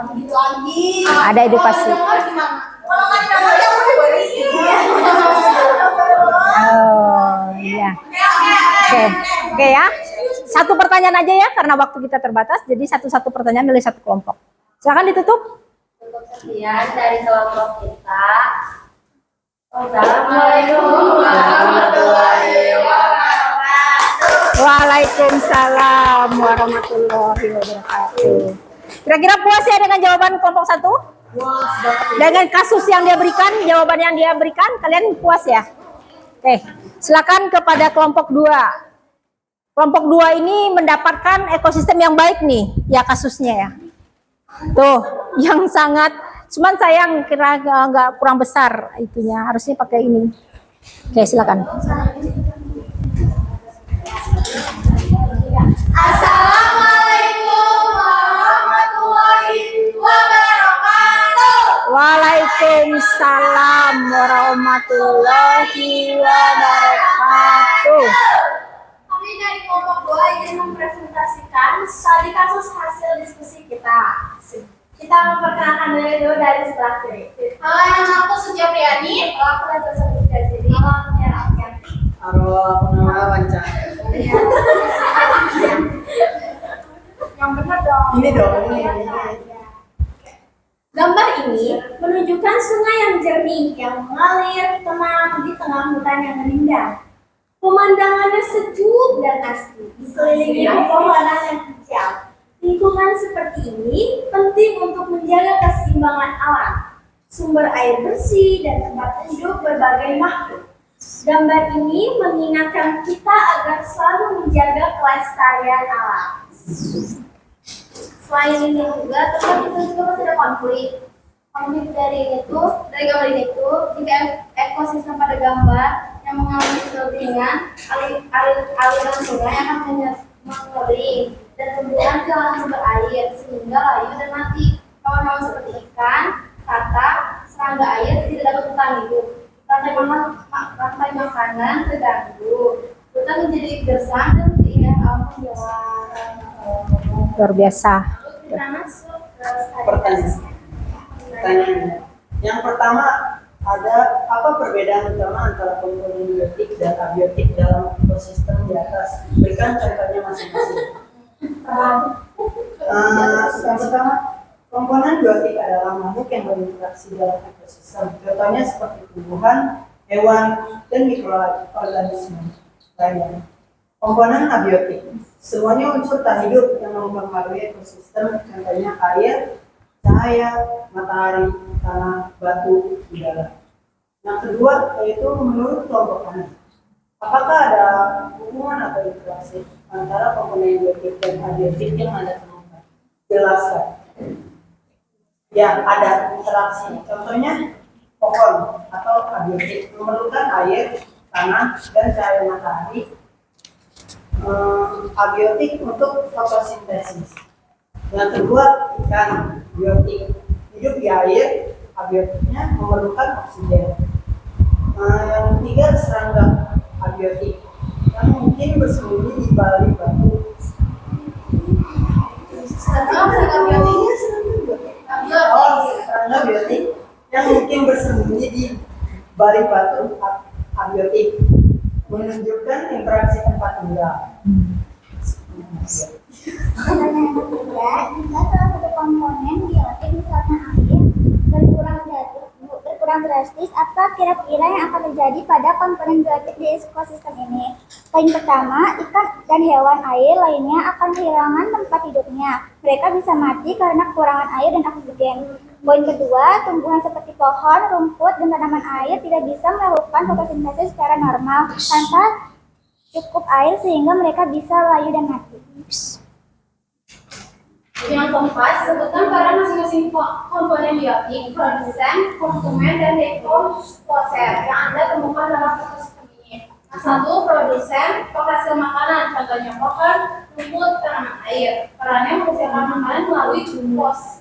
begitu lagi. Ada edukasi. Kalau nggak didengar ya udah beri. Oh, iya. Oke ya. Satu pertanyaan aja ya karena waktu kita terbatas. Jadi satu pertanyaan dari satu kelompok. Silakan ditutup. Untuk sekian dari kelompok kita. Assalamualaikum warahmatullahi wabarakatuh. Waalaikumsalam warahmatullahi wabarakatuh. Kira-kira puas ya dengan jawaban kelompok satu? Dengan kasus yang dia berikan, jawaban yang dia berikan, kalian puas ya? Oke, silakan kepada kelompok 2. Kelompok 2 ini mendapatkan ekosistem yang baik nih, ya kasusnya ya. Tuh, yang sangat, cuman sayang kira nggak kurang besar itunya, harusnya pakai ini. Oke, silakan. Assalamualaikum warahmatullahi wabarakatuh. Waalaikumsalam warahmatullahi wabarakatuh. Kami dari kelompok 2 ingin mempresentasikan studi kasus hasil diskusi kita. Kita memperkenalkan dulu dari sebelah kiri. Halo, nama aku Sujapriani. Kalau aku Reza Sabda Jadi. Halo, aku Tiara Apriani. Halo, aku nama Wanca. Yang benar dong. Ini dong, ini. Gambar ini menunjukkan sungai yang jernih yang mengalir tenang di tengah hutan yang rindang. Pemandangannya sejuk dan asri, dikelilingi pepohonan yang hijau. Lingkungan seperti ini penting untuk menjaga keseimbangan alam, sumber air bersih, dan tempat hidup berbagai makhluk. Gambar ini mengingatkan kita agar selalu menjaga kelestarian alam. Selain ini juga, tempat itu juga masih ada konflik. Konflik dari gambar ini itu, jika ekosistem pada gambar yang mengalami kekeringan, aliran sungai akan mengering dan hubungan ke sumber air sehingga layu dan mati. Hewan-hewan seperti ikan, katak, serangga air tidak dapat bertahan hidup. Rantai makanan terganggu. Hutan menjadi gersang dan keindahan alam menjual. Luar biasa. Kita masuk ke Pertanyaan. Yang pertama, ada apa perbedaan utama antara komponen biotik dan abiotik dalam ekosistem di atas? Berikan contohnya masing-masing. Yang pertama, komponen biotik adalah makhluk yang berinteraksi dalam ekosistem. Contohnya seperti tumbuhan, hewan, dan mikroorganisme lainnya. Komponen abiotik, semuanya unsur tak hidup yang mempengaruhi ekosistem, contohnya air, cahaya, matahari, tanah, batu, udara. Yang kedua yaitu menurut kelompok kami, apakah ada hubungan atau interaksi antara komponen biotik dan abiotik yang Anda temukan? Jelaskan. Ya, ada interaksi. Contohnya pohon atau abiotik memerlukan air, tanah, dan cahaya matahari. Abiotik untuk fotosintesis. Yang kedua, ikan biotik hidup di air, abiotiknya memerlukan oksigen. Yang ketiga, serangga abiotik yang mungkin bersembunyi di balik batu. Serangga biotik yang mungkin bersembunyi di balik batu abiotik menunjukkan interaksi tempat tinggal. Pertanyaan ketiga, jika salah satu komponen biotik misalnya air berkurang berkurang drastis, apa kira-kira yang akan terjadi pada komponen biotik di ekosistem ini? Poin pertama, ikan dan hewan air lainnya akan kehilangan tempat hidupnya. Mereka bisa mati karena kekurangan air dan oksigen. Poin kedua, tumbuhan seperti pohon, rumput, dan tanaman air tidak bisa melakukan fotosintesis secara normal tanpa cukup air sehingga mereka bisa layu dan mati. Yang keempat, sebutkan peran masing-masing komponen biotik, produsen, konsumen, dan dekomposer yang Anda temukan dalam ekosistem ini. Yang satu, produsen, penghasil makanan, contohnya pohon, rumput, tanaman air. Perannya menghasilkan makanan melalui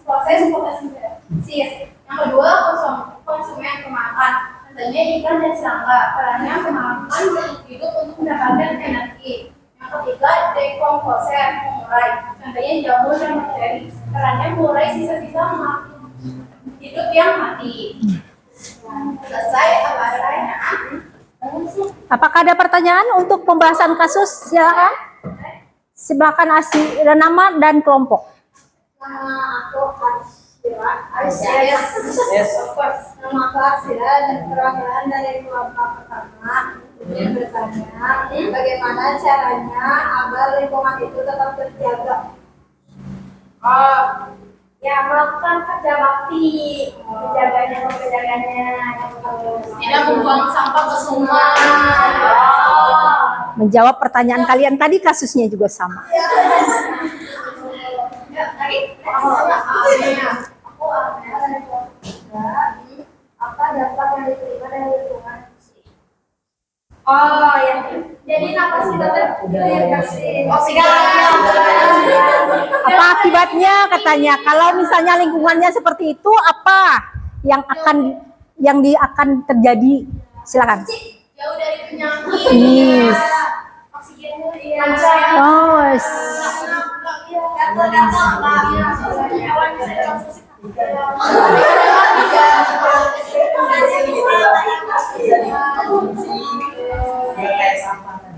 proses fotosintesis. Yang kedua, konsumen pemakan, contohnya ikan dan serangga. Perannya memakan makhluk hidup untuk mendapatkan energi. Yang ketiga, dekomposer, mengurai, contohnya jamur dan bakteri. Perannya mengurai sisa-sisa makhluk hidup yang mati. Selesai, apa ada pertanyaan? Apakah ada pertanyaan untuk pembahasan kasus? Silakan. Silakan nama dan kelompok. Nama aku Arsya. Of course. Nama aku Arsya dan perwakilan dari kelompok pertama yang bertanya bagaimana caranya agar lingkungan itu tetap terjaga. Ya, melakukan kerja bakti, menjaganya. Tidak membuang sampah ke sungai. Menjawab pertanyaan kalian tadi kasusnya juga sama. Apa dampak yang diterima dari lingkungan? Oh, ya. Jadi napas kita terinfeksi. Apa akibatnya katanya? Kalau misalnya lingkungannya seperti itu, apa yang akan terjadi? Silakan. Jauh dari penyakit. Yes. Oksigen Oh, hewan bisa dikonsumsi.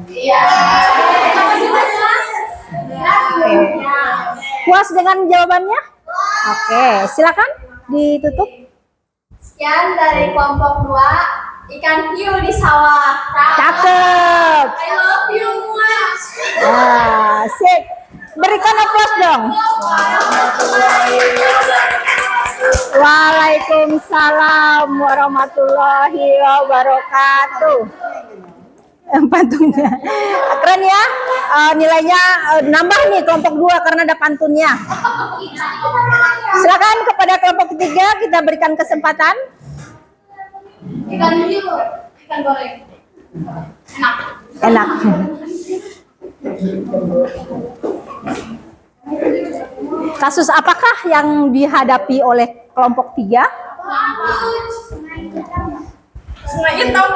Iya. puas dengan jawabannya? Oke, silakan ditutup. Sekian dari kelompok 2, ikan hiu di sawah. Cakep. I love you much. Sip. Berikan aplaus dong. Waalaikumsalam warahmatullahi wabarakatuh. Pantunnya keren ya. Nilainya nambah nih kelompok 2 karena ada pantunnya. Silakan kepada kelompok 3 kita berikan kesempatan. Ikan hiu, ikan goreng. Enak. Kasus apakah yang dihadapi oleh kelompok 3? Sungai hitam.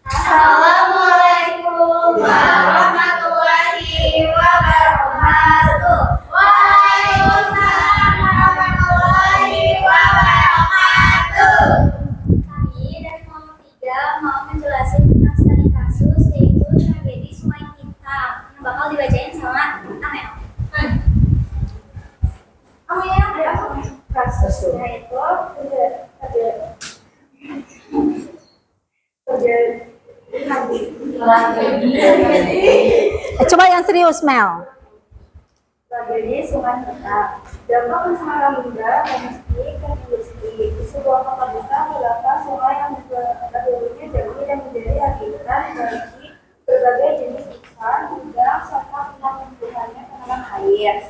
Assalamualaikum warahmatullahi wabarakatuh. Waalaikumsalam warahmatullahi wabarakatuh. Kami dari kelompok 3 mau menjelaskan tentang studi kasus yaitu tragedi Sungai Hitam yang bakal dibacain sama Amel. Kasusnya itu Coba yang serius, Mel. tragedi Sungai Hitam. Dampak bencana limbah domestik dan industri di sebuah kota besar terdapat sungai yang dulunya jernih dan menjadi habitat bagi berbagai jenis ikan, udang, serta penampungannya tanaman air.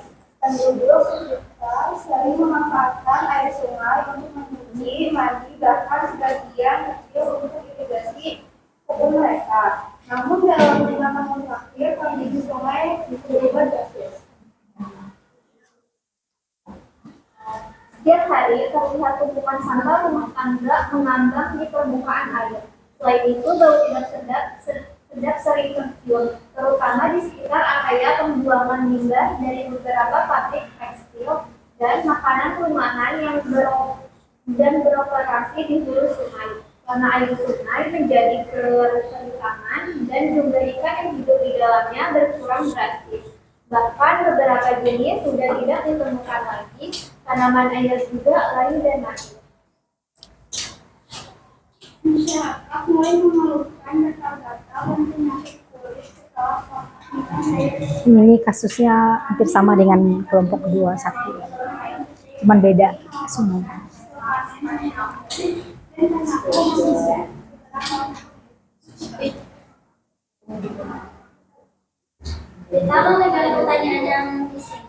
Penduduk sekitar sering memanfaatkan air sungai untuk mencuci, mandi, bahkan sebagian kecil untuk irigasi kebun mereka. Namun dalam 5 tahun terakhir kondisi sungai berubah drastis. Setiap hari terlihat tumpukan sampah rumah tangga mengambang di permukaan air. Selain itu, bau tidak sedap sering tercium, terutama di sekitar area pembuangan limbah dari beberapa pabrik tekstil dan makanan rumahan yang beroperasi di hulu sungai. Karena air sungai menjadi kerutangan dan jumlah ikan yang hidup di dalamnya berkurang drastis. Bahkan beberapa jenis sudah tidak ditemukan lagi tanaman air juga layu dan mati. Masyarakat mulai mengeluhkan gatal-gatal dan penyakit kulit setelah kontak air. Ini kasusnya hampir sama dengan kelompok kedua satu, cuman beda kasusnya. Kita mengenai pertanyaan yang di sini.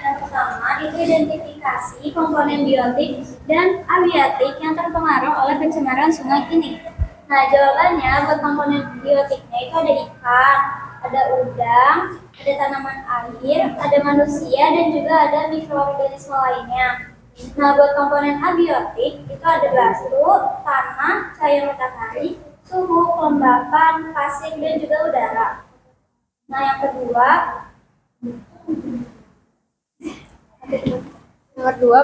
Yang pertama itu identifikasi komponen biotik dan abiotik yang terpengaruh oleh pencemaran sungai ini. Nah, jawabannya buat komponen biotiknya itu ada ikan, ada udang, ada tanaman air, ada manusia, dan juga ada mikroorganisme lainnya. Nah, buat komponen abiotik itu ada batu, tanah, cahaya matahari, suhu, kelembapan, pasir, dan juga udara. Nah, yang kedua,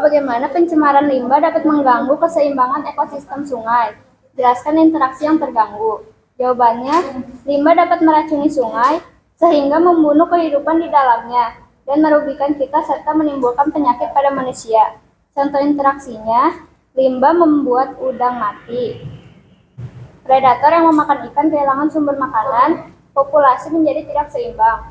bagaimana pencemaran limbah dapat mengganggu keseimbangan ekosistem sungai? Jelaskan interaksi yang terganggu. Jawabannya, limbah dapat meracuni sungai sehingga membunuh kehidupan di dalamnya dan merugikan kita serta menimbulkan penyakit pada manusia. Contoh interaksinya, limbah membuat udang mati. Predator yang memakan ikan kehilangan sumber makanan, populasi menjadi tidak seimbang.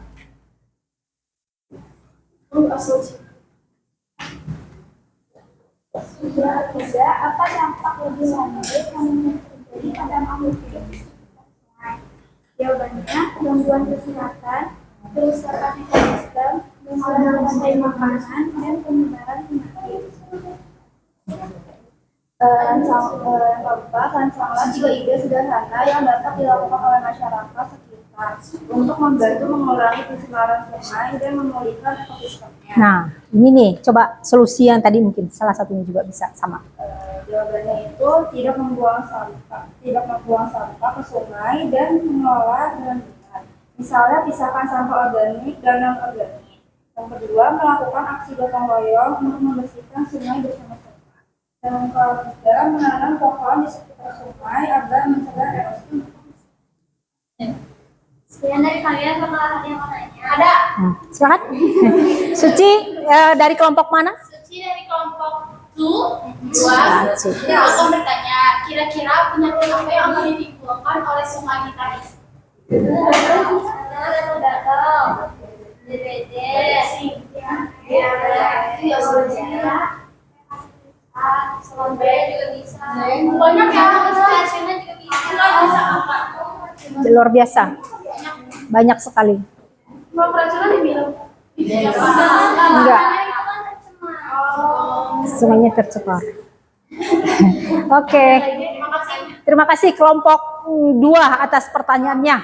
Sudah ada apa dampak lebih lanjut yang terjadi pada makhluk hidup di sekitar sungai? Jawabannya, gangguan kesehatan, kerusakan ekosistem, mengurangi rantai makanan, dan penyebaran penyakit. Rancanglah 3 ide sederhana yang dapat dilakukan oleh masyarakat sekitar untuk membantu mengurangi pencemaran sungai dan memulihkan ekosistemnya. Nah, ini nih, coba solusi yang tadi mungkin salah satunya juga bisa sama. Jawabannya itu tidak membuang sampah ke sungai dan mengelola dengan benar. Misalnya pisahkan sampah organik dan non organik. Yang kedua, melakukan aksi gotong royong untuk membersihkan sungai bersama-sama. Dan yang ketiga, menanam pohon di sekitar sungai agar mencegah erosi. Sekian dari kalian, apakah ada yang mau nanya? Ada. Silakan. Suci dari kelompok mana? Suci dari kelompok 2. Aku akan bertanya, kira-kira penyakit apa yang akan ditimbulkan oleh sungai kita ini? Gatal, DBD, Selondre juga bisa. Banyak ya, hasilnya juga bisa apa? Luar biasa. Banyak sekali. Kalau keracunan dibilang Enggak. Sungainya tercemar. Oke. Terima kasih kelompok 2 atas pertanyaannya.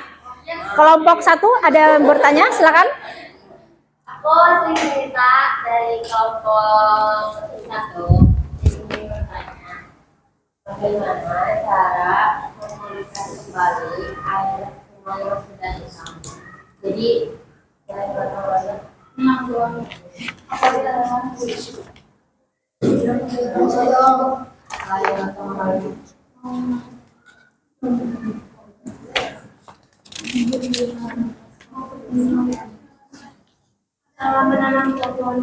Kelompok 1 ada yang bertanya, silakan. Aku cerita dari kelompok 1. Ini bertanya, bagaimana cara memulihkan kembali air sungai yang sudah hilang? Jadi, yang pertama menanggung apabila dengan polisi. Cara menanam pohon.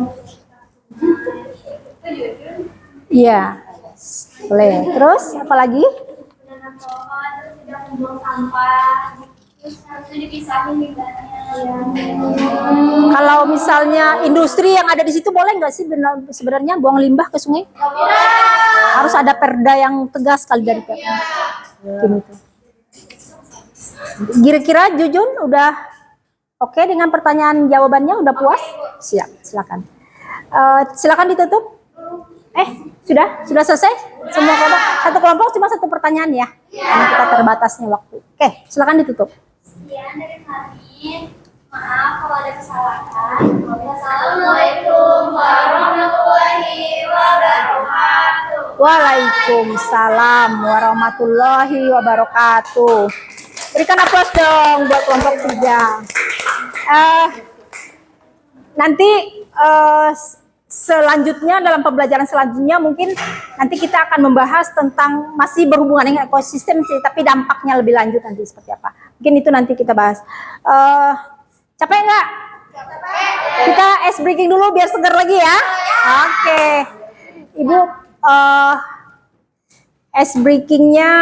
Iya. Boleh. Terus apa lagi? Menanam pohon, terus tidak membuang sampah, terus harusnya dipisahin limbahnya. Kalau misalnya industri yang ada di situ boleh nggak sih sebenarnya buang limbah ke sungai? Harus ada perda yang tegas kali dari Perda. Mungkin itu. Kira-kira Jujun udah oke dengan pertanyaan jawabannya, udah puas? Siap, silakan. Silakan ditutup. Sudah selesai? Semua kelompok, satu kelompok cuma satu pertanyaan ya. Karena kita terbatasnya waktu. Oke, silakan ditutup. Sekian dari kami. Maaf kalau ada kesalahan. Wassalamualaikum warahmatullahi wabarakatuh. Waalaikumsalam warahmatullahi wabarakatuh. Berikan aplaus dong buat kelompok 3. Nanti selanjutnya dalam pembelajaran selanjutnya mungkin nanti kita akan membahas tentang masih berhubungan dengan ekosistem sih, tapi dampaknya lebih lanjut nanti seperti apa. Mungkin itu nanti kita bahas. Capek nggak? Kita ice breaking dulu biar segar lagi ya. Oke. Ibu, ice breakingnya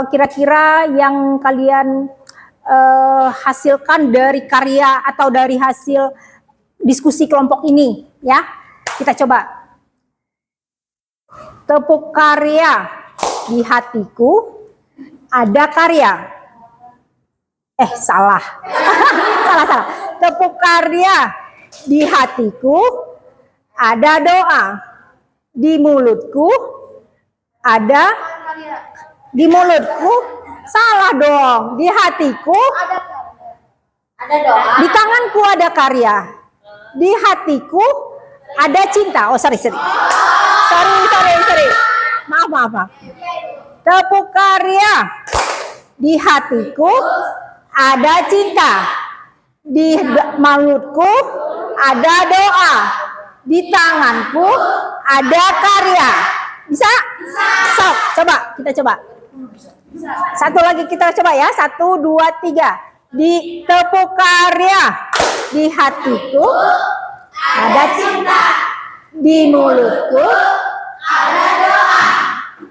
kira-kira yang kalian hasilkan dari karya atau dari hasil diskusi kelompok ini ya. Kita coba. Tepuk karya, di hatiku ada karya. Salah. salah. Tepuk karya, di hatiku ada doa. Di mulutku ada salah dong. Di hatiku Ada doa. di tanganku ada karya. Di hatiku ada cinta. Oh, sorry. Sorry. Maaf. Tepuk karya. Di hatiku ada cinta. Di mulutku ada doa. Di tanganku ada karya. Bisa? Sok, kita coba. Satu lagi kita coba ya. 1, 2, 3. Di tepuk karya. Di hatiku ada cinta. Di mulutku ada doa.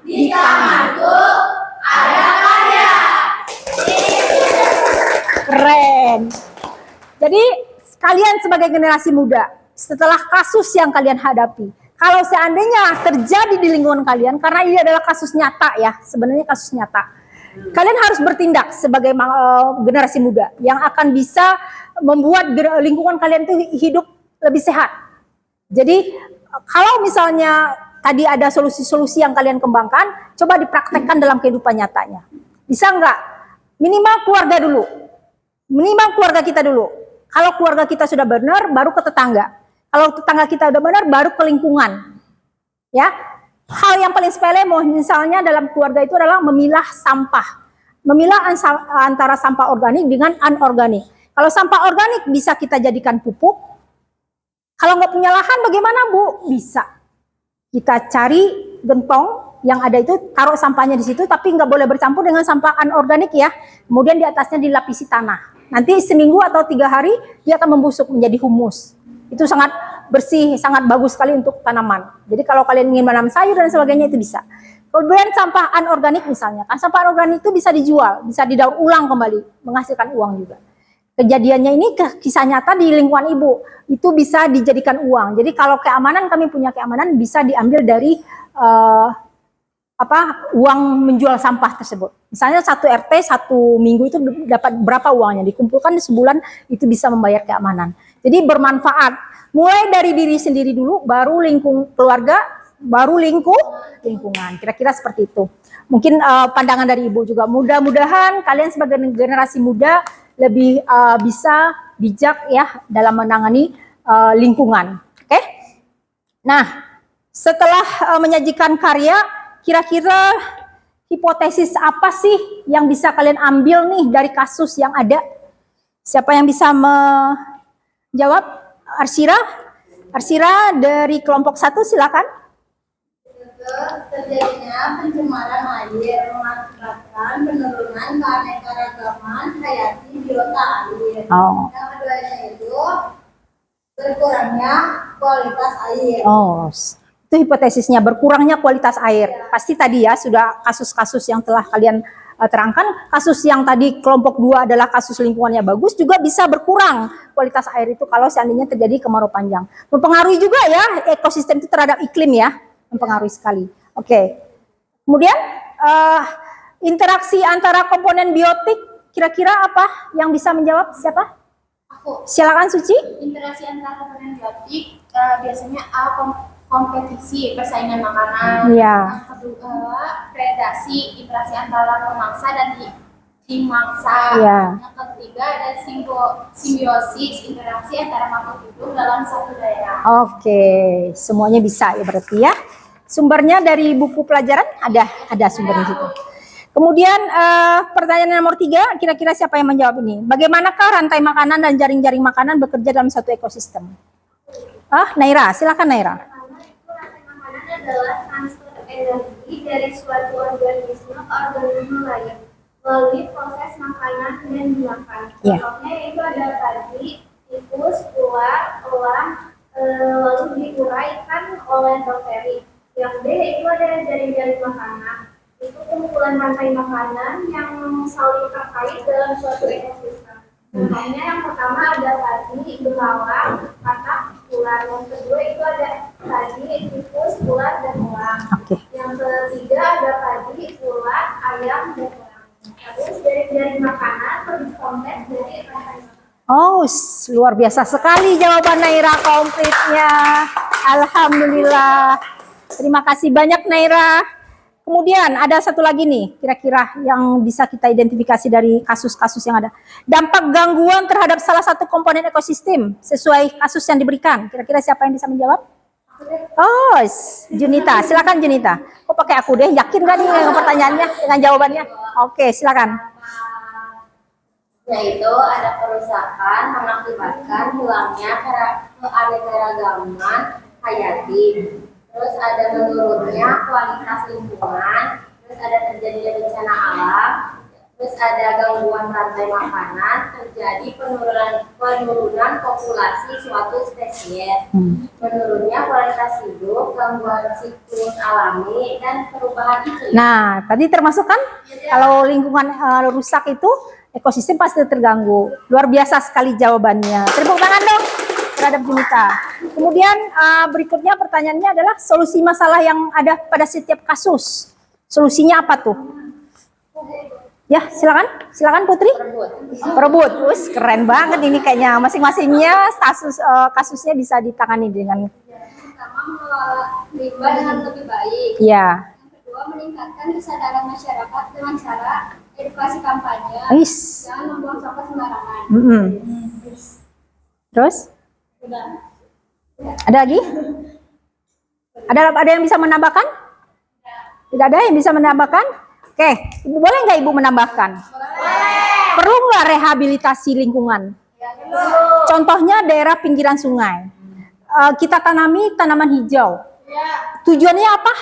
Di tanganku ada karya. Keren. Jadi kalian sebagai generasi muda, setelah kasus yang kalian hadapi, kalau seandainya terjadi di lingkungan kalian, karena ini adalah kasus nyata ya, sebenarnya kasus nyata, kalian harus bertindak sebagai generasi muda yang akan bisa membuat lingkungan kalian itu hidup lebih sehat. Jadi kalau misalnya tadi ada solusi-solusi yang kalian kembangkan, coba dipraktekkan dalam kehidupan nyatanya. Bisa nggak? Minimal keluarga dulu. Minimal keluarga kita dulu. Kalau keluarga kita sudah benar, baru ke tetangga. Kalau tetangga kita udah benar, baru ke lingkungan. Ya, hal yang paling sepele, misalnya dalam keluarga itu adalah memilah sampah. Memilah antara sampah organik dengan anorganik. Kalau sampah organik bisa kita jadikan pupuk. Kalau nggak punya lahan, bagaimana Bu? Bisa. Kita cari gentong yang ada itu, taruh sampahnya di situ, tapi nggak boleh bercampur dengan sampah anorganik ya. Kemudian di atasnya dilapisi tanah. Nanti seminggu atau 3 hari dia akan membusuk menjadi humus. Itu sangat bersih, sangat bagus sekali untuk tanaman. Jadi kalau kalian ingin menanam sayur dan sebagainya itu bisa. Kemudian sampah anorganik misalnya, kan sampah anorganik itu bisa dijual, bisa didaur ulang kembali, menghasilkan uang juga. Kejadiannya ini kisah nyata di lingkungan ibu, itu bisa dijadikan uang. Jadi kalau keamanan, kami punya keamanan bisa diambil dari uang menjual sampah tersebut. Misalnya 1 RT 1 minggu itu dapat berapa uangnya, dikumpulkan sebulan itu bisa membayar keamanan. Jadi bermanfaat. Mulai dari diri sendiri dulu, baru keluarga, baru lingkungan. Kira-kira seperti itu. Mungkin pandangan dari ibu juga. Mudah-mudahan kalian sebagai generasi muda lebih bisa bijak ya dalam menangani lingkungan. Oke? Nah, setelah menyajikan karya, kira-kira hipotesis apa sih yang bisa kalian ambil nih dari kasus yang ada? Siapa yang bisa menjawab? Arsira dari kelompok 1 silakan. Terjadinya pencemaran air mengakibatkan penurunan keanekaragaman hayati biota air. Oh. Yang keduanya itu berkurangnya kualitas air. Oh, itu hipotesisnya, berkurangnya kualitas air. Pasti tadi ya sudah kasus-kasus yang telah kalian terangkan. Kasus yang tadi kelompok 2 adalah kasus lingkungannya bagus, juga bisa berkurang kualitas air itu kalau seandainya terjadi kemarau panjang. Mempengaruhi juga ya ekosistem itu terhadap iklim ya, mempengaruhi sekali. Oke. Kemudian interaksi antara komponen biotik, kira-kira apa yang bisa menjawab? Siapa? Aku. Silakan Suci. Interaksi antara komponen biotik biasanya kompetisi persaingan makanan. Iya. Yang kedua predasi, interaksi antara pemangsa dan dimangsa. Iya. Yang ketiga ada simbiosis, interaksi antara makhluk hidup dalam satu daerah. Oke, semuanya bisa ya berarti ya. Sumbernya dari buku pelajaran ada sumbernya situ. Kemudian pertanyaan nomor 3, kira-kira siapa yang menjawab ini? Bagaimanakah rantai makanan dan jaring-jaring makanan bekerja dalam suatu ekosistem? Naira, silakan Naira. Rantai makanan adalah transfer energi dari suatu organisme ke organisme lain melalui proses makanan dan dimakan. Iya. Contohnya itu ada tadi tikus, ular, elang, lalu diuraikan oleh bakteri. Yang D itu ada jaring-jaring makanan. Itu kumpulan rantai makanan yang saling terkait dalam suatu ekosistem. Contohnya yang pertama ada tadi belalang, katak, ular. Yang kedua itu ada tadi tikus, ular, dan elang. Oke. Yang ketiga ada tadi ular, ayam, dan elang. Terus jaring-jaring makanan lebih kompleks dari rantai makanan. Oh, luar biasa sekali jawaban Naira komplitnya. Alhamdulillah. Terima kasih banyak Naira. Kemudian ada satu lagi nih, kira-kira yang bisa kita identifikasi dari kasus-kasus yang ada. Dampak gangguan terhadap salah satu komponen ekosistem sesuai kasus yang diberikan. Kira-kira siapa yang bisa menjawab? Oh, Junita. Silakan Junita. Kok pakai aku deh? Yakin gak nih dengan pertanyaannya, dengan jawabannya? Oke, silakan. Yaitu ada kerusakan mengakibatkan hilangnya keanekaragaman hayati. Terus ada menurunnya kualitas lingkungan, terus ada terjadinya bencana alam, terus ada gangguan rantai makanan, terjadi penurunan populasi suatu spesies, menurunnya kualitas hidup, gangguan siklus alami, dan perubahan iklim. Nah, tadi termasuk kan kalau lingkungan rusak itu ekosistem pasti terganggu. Luar biasa sekali jawabannya. Tepuk tangan dong terhadap Junita. Kemudian berikutnya pertanyaannya adalah solusi masalah yang ada pada setiap kasus. Solusinya apa tuh? Ya, silakan Putri. Perebut. Wus, keren banget ini kayaknya. Masing-masingnya kasusnya bisa ditangani dengan Pertama, mengelola limbah dengan lebih baik. ya. Yang kedua, meningkatkan kesadaran masyarakat dengan cara edukasi kampanye. Wis. Jangan membuang sampah sembarangan. Terus? Udah. Ada lagi? Ada yang bisa menambahkan? Tidak ada yang bisa menambahkan? Oke, Ibu boleh nggak Ibu menambahkan? Perlu nggak rehabilitasi lingkungan? Contohnya daerah pinggiran sungai. Kita tanami tanaman hijau. Tujuannya apa?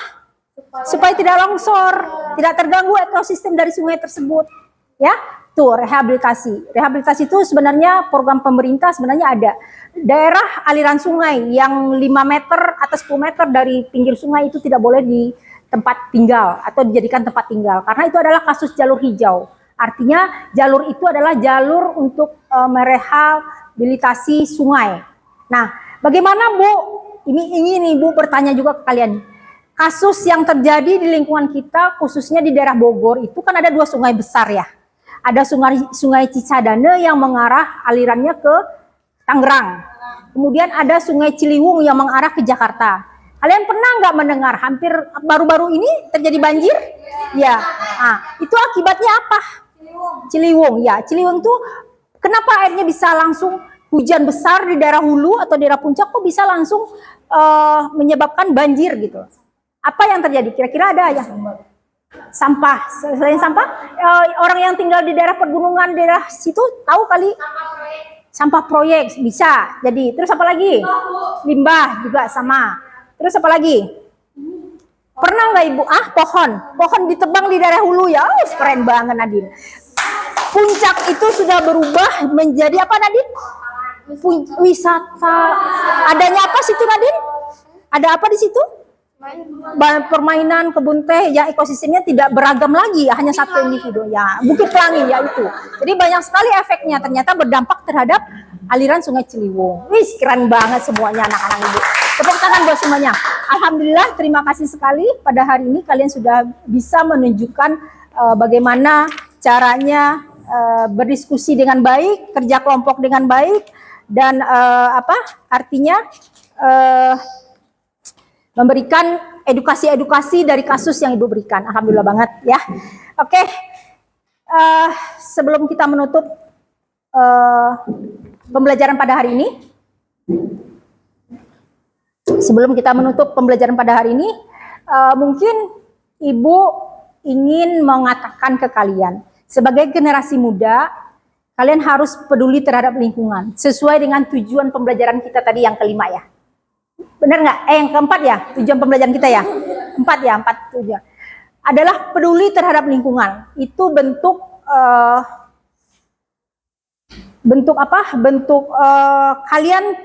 Supaya tidak longsor, tidak terganggu ekosistem dari sungai tersebut. Ya, tuh rehabilitasi. Rehabilitasi itu sebenarnya program pemerintah sebenarnya ada. Daerah aliran sungai yang 5 meter atau 10 meter dari pinggir sungai itu tidak boleh di tempat tinggal atau dijadikan tempat tinggal. Karena itu adalah kasus jalur hijau. Artinya jalur itu adalah jalur untuk merehabilitasi sungai. Nah, bagaimana Bu? Ini nih Bu bertanya juga ke kalian. Kasus yang terjadi di lingkungan kita khususnya di daerah Bogor itu kan ada 2 sungai besar ya. Ada sungai Cicadane yang mengarah alirannya ke Tangerang. Kemudian ada sungai Ciliwung yang mengarah ke Jakarta. Kalian pernah nggak mendengar hampir baru-baru ini terjadi banjir? Ya. Nah, itu akibatnya apa? Ciliwung. Ya, Ciliwung tuh kenapa airnya bisa langsung hujan besar di daerah hulu atau daerah puncak kok bisa langsung menyebabkan banjir gitu. Apa yang terjadi? Kira-kira ada ya? Sampah. Selain sampah, orang yang tinggal di daerah pegunungan daerah situ tahu kali? Sampah proyek bisa. Jadi, terus apa lagi? Limbah juga sama. Terus apa lagi? Pernah nggak Ibu? Pohon ditebang di daerah hulu ya. Oh, keren banget Nadine. Puncak itu sudah berubah menjadi apa Nadine? Wisata. Adanya apa situ Nadine? Ada apa di situ? Permainan, kebun teh, ya ekosistemnya tidak beragam lagi, hanya satu individu ya. Bukit Pelangi ya itu. Jadi banyak sekali efeknya, ternyata berdampak terhadap aliran Sungai Ciliwung. Wih, keren banget semuanya anak-anak Ibu. Tepuk tangan buat semuanya. Alhamdulillah, terima kasih sekali pada hari ini kalian sudah bisa menunjukkan bagaimana caranya berdiskusi dengan baik, kerja kelompok dengan baik, dan artinya memberikan edukasi-edukasi dari kasus yang Ibu berikan. Alhamdulillah banget ya. Oke, sebelum kita menutup pembelajaran pada hari ini, mungkin Ibu ingin mengatakan ke kalian, sebagai generasi muda, kalian harus peduli terhadap lingkungan, sesuai dengan tujuan pembelajaran kita tadi yang kelima ya. Benar nggak? Yang keempat ya, tujuan pembelajaran kita ya? 4 tujuan. Adalah peduli terhadap lingkungan. Itu bentuk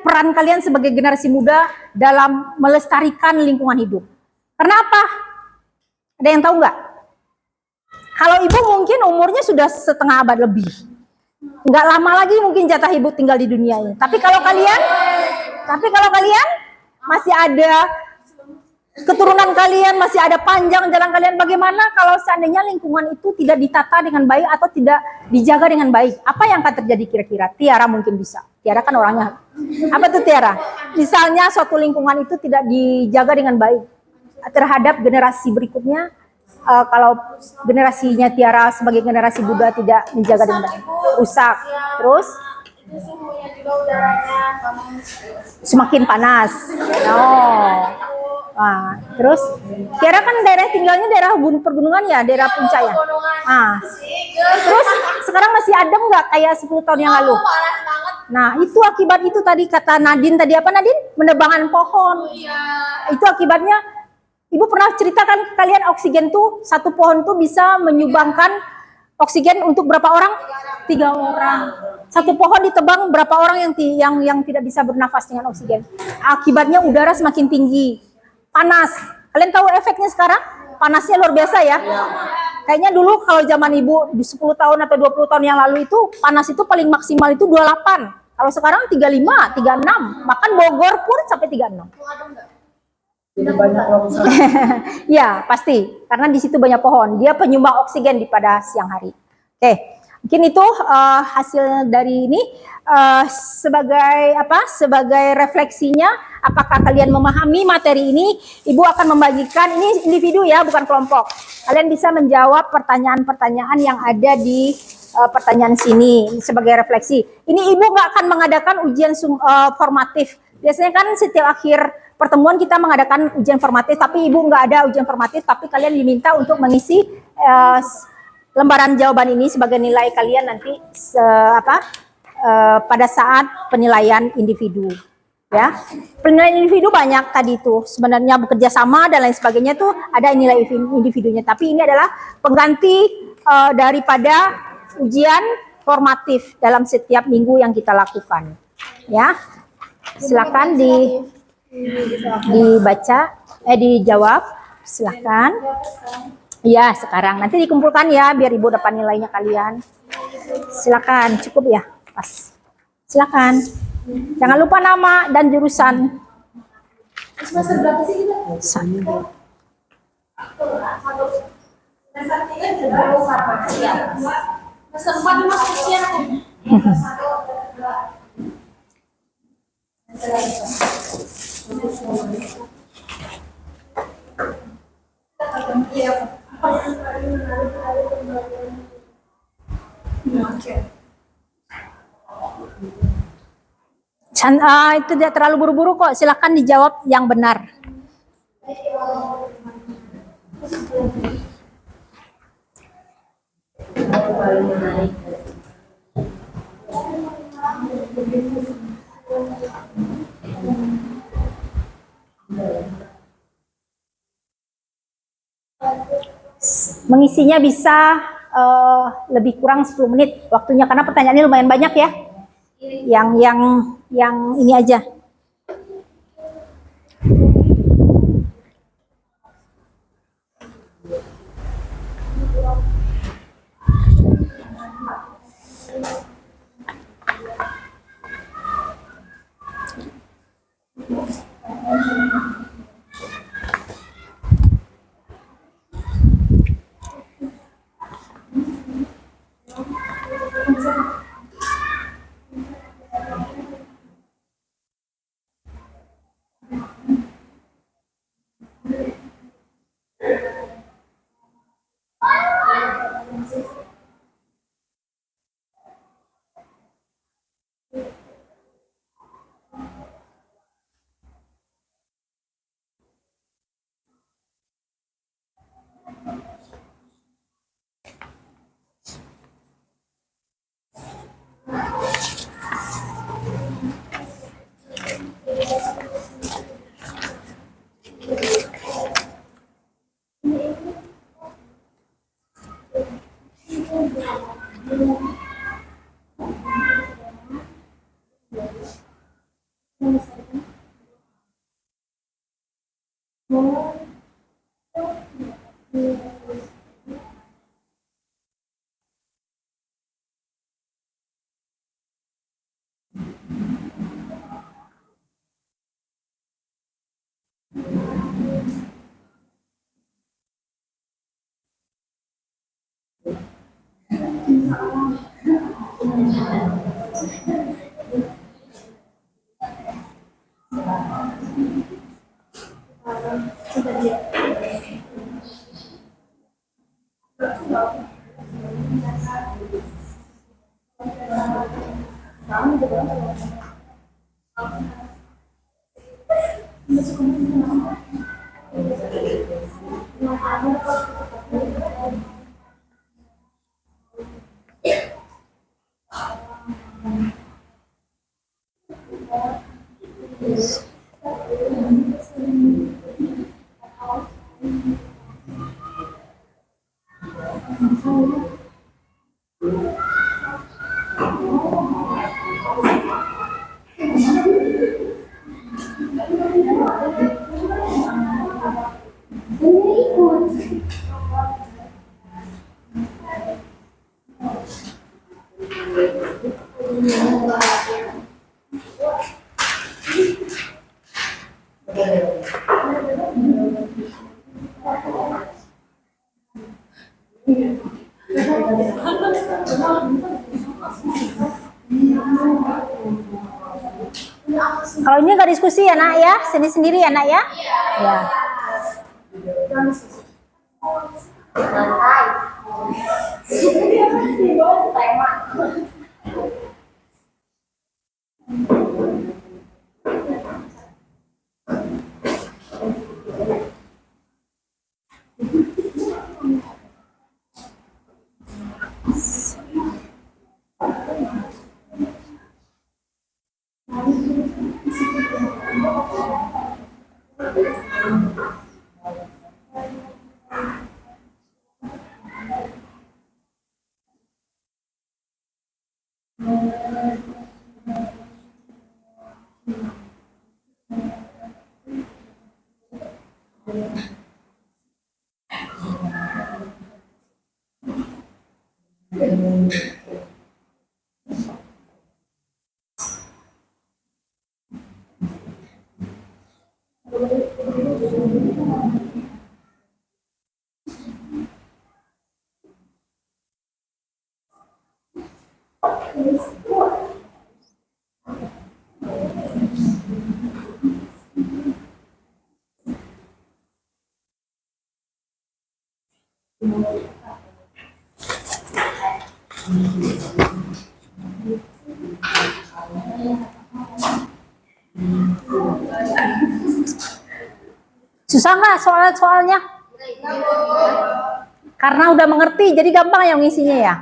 peran kalian sebagai generasi muda dalam melestarikan lingkungan hidup. Karena apa? Ada yang tahu nggak? Kalau ibu mungkin umurnya sudah setengah abad lebih, nggak lama lagi mungkin jatah ibu tinggal di dunia ini. Tapi kalau kalian masih ada keturunan kalian, masih ada panjang jalan kalian, bagaimana kalau seandainya lingkungan itu tidak ditata dengan baik atau tidak dijaga dengan baik? Apa yang akan terjadi kira-kira? Tiara mungkin bisa. Tiara kan orangnya. Apa tuh Tiara? Misalnya suatu lingkungan itu tidak dijaga dengan baik terhadap generasi berikutnya, kalau generasinya Tiara sebagai generasi muda tidak menjaga dengan baik, rusak. Terus Suhunya juga udaranya semakin panas. Nah, terus Tiara kan tinggalnya daerah pergunungan ya, daerah puncak ya. Nah, terus sekarang masih adem nggak kayak 10 tahun yang lalu? panas banget. Nah, itu akibat itu tadi kata Nadine tadi apa Nadine? Menebangan pohon. Itu akibatnya. Ibu pernah ceritakan ke kalian oksigen tuh satu pohon tuh bisa menyumbangkan oksigen untuk berapa orang? 3 orang. Satu pohon ditebang berapa orang yang tidak bisa bernafas dengan oksigen. Akibatnya udara semakin tinggi, panas. Kalian tahu efeknya sekarang? Panasnya luar biasa ya. Kayaknya dulu kalau zaman ibu 10 tahun atau 20 tahun yang lalu itu panas itu paling maksimal itu 28. Kalau sekarang 35, 36. Bahkan Bogor pun sampai 36. Jadi banyak kalau misalnya Ya pasti, karena di situ banyak pohon. Dia penyumbang oksigen pada siang hari. Oke, mungkin itu hasil dari ini sebagai refleksinya. Apakah kalian memahami materi ini? Ibu akan membagikan ini individu ya, bukan kelompok. Kalian bisa menjawab pertanyaan-pertanyaan yang ada di pertanyaan sini sebagai refleksi. Ini ibu nggak akan mengadakan ujian formatif. Biasanya kan setiap akhir pertemuan kita mengadakan ujian formatif, tapi ibu nggak ada ujian formatif, tapi kalian diminta untuk mengisi lembaran jawaban ini sebagai nilai kalian nanti pada saat penilaian individu. Ya, penilaian individu banyak tadi itu sebenarnya bekerja sama dan lain sebagainya tuh ada nilai individunya, tapi ini adalah pengganti daripada ujian formatif dalam setiap minggu yang kita lakukan. Ya, silakan dibaca, dijawab, silakan. Ya, sekarang nanti dikumpulkan ya, biar ibu dapat nilainya kalian. Silakan, cukup ya, pas. Silakan. Jangan lupa nama dan jurusan. Semester berapa sih kita? Satu. Semester 3 sebelum apa? Semester 4 masuk siang. Itu tidak terlalu buru-buru kok. Silakan dijawab yang benar. Mengisinya bisa lebih kurang 10 menit waktunya, karena pertanyaannya lumayan banyak ya. Yang ini aja. Kalau ini nggak diskusi ya nak ya, sendiri-sendiri ya nak ya. Ya. Susah nggak soalnya? Karena udah mengerti, jadi gampang yang ngisinya ya.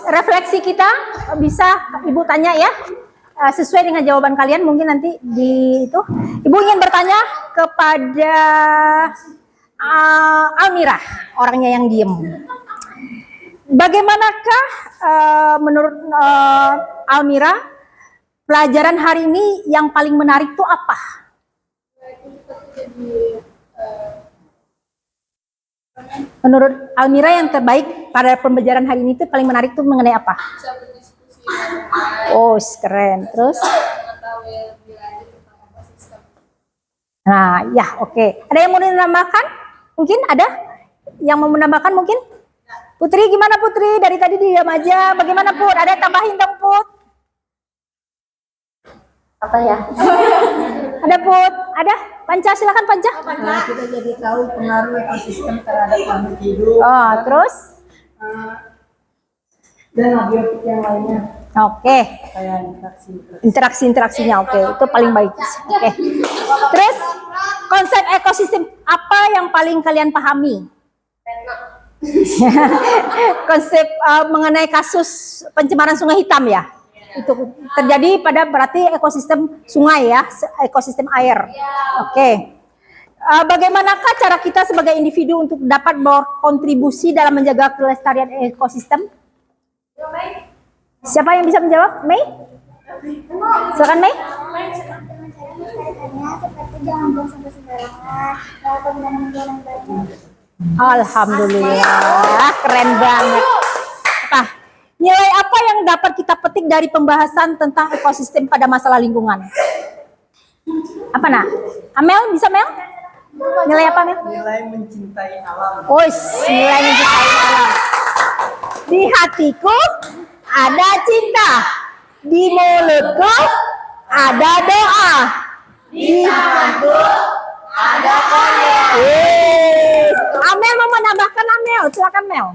Refleksi kita bisa Ibu tanya ya, sesuai dengan jawaban kalian. Mungkin nanti di itu Ibu ingin bertanya kepada Almira, orangnya yang diem. Bagaimanakah menurut Almira pelajaran hari ini yang paling menarik itu apa? Menurut Almira yang terbaik pada pembelajaran hari ini itu paling menarik itu mengenai apa? Oh, keren. Terus? Nah, ya, oke. Ada yang mau menambahkan? Mungkin ada yang mau menambahkan mungkin? Putri, gimana Putri? Dari tadi diam aja. Bagaimana Put? Ada tambahin dong Put? Apa ya? Ada Put? Ada? Panca, silakan Panca. Kita jadi tahu pengaruh ekosistem terhadap makhluk hidup. Oh, terus? Dan abiotik yang lainnya. Oke. Kayak Interaksinya oke, itu paling baik. Oke. Terus konsep ekosistem apa yang paling kalian pahami? Konsep mengenai kasus pencemaran Sungai Hitam ya. Itu terjadi pada berarti ekosistem sungai ya, ekosistem air. Oke. Bagaimanakah cara kita sebagai individu untuk dapat berkontribusi dalam menjaga kelestarian ekosistem? Siapa yang bisa menjawab? Mei? Silakan Mei. Dengan cara melestarikannya seperti jangan buang sampah sembarangan, penggunaan yang banyak. Alhamdulillah, keren banget. Apa? Nilai apa yang dapat kita petik dari pembahasan tentang ekosistem pada masalah lingkungan? Apa nak? Amel, bisa Mel? Nilai apa Mel? nilai mencintai alam. Oh, nilai mencintai alam. Di hatiku ada cinta, di mulutku ada doa, di tanganku ada karya. Yes. Amel mau menambahkan Amel, silakan Mel.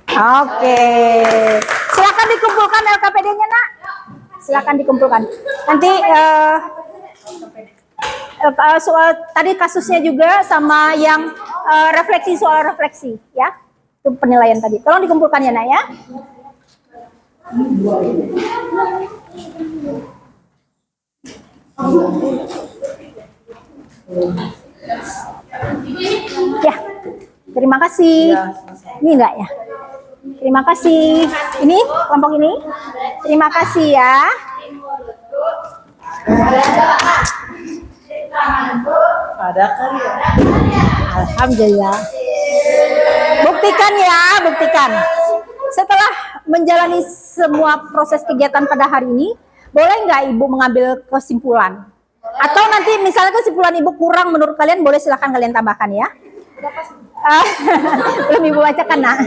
Oke, silakan dikumpulkan LKPD-nya nak. Silakan dikumpulkan. Nanti soal tadi kasusnya juga sama yang refleksi soal refleksi ya. Itu penilaian tadi. Tolong dikumpulkan ya nak ya. Ya, terima kasih. Ini enggak ya? Terima kasih. Ini kelompok ini. Terima kasih ya. Ada karya. Alhamdulillah. Buktikan ya, buktikan. Setelah menjalani semua proses kegiatan pada hari ini, boleh nggak Ibu mengambil kesimpulan? Atau nanti misalnya kesimpulan Ibu kurang menurut kalian, boleh silahkan kalian tambahkan ya. Belum Ibu bacakan nak.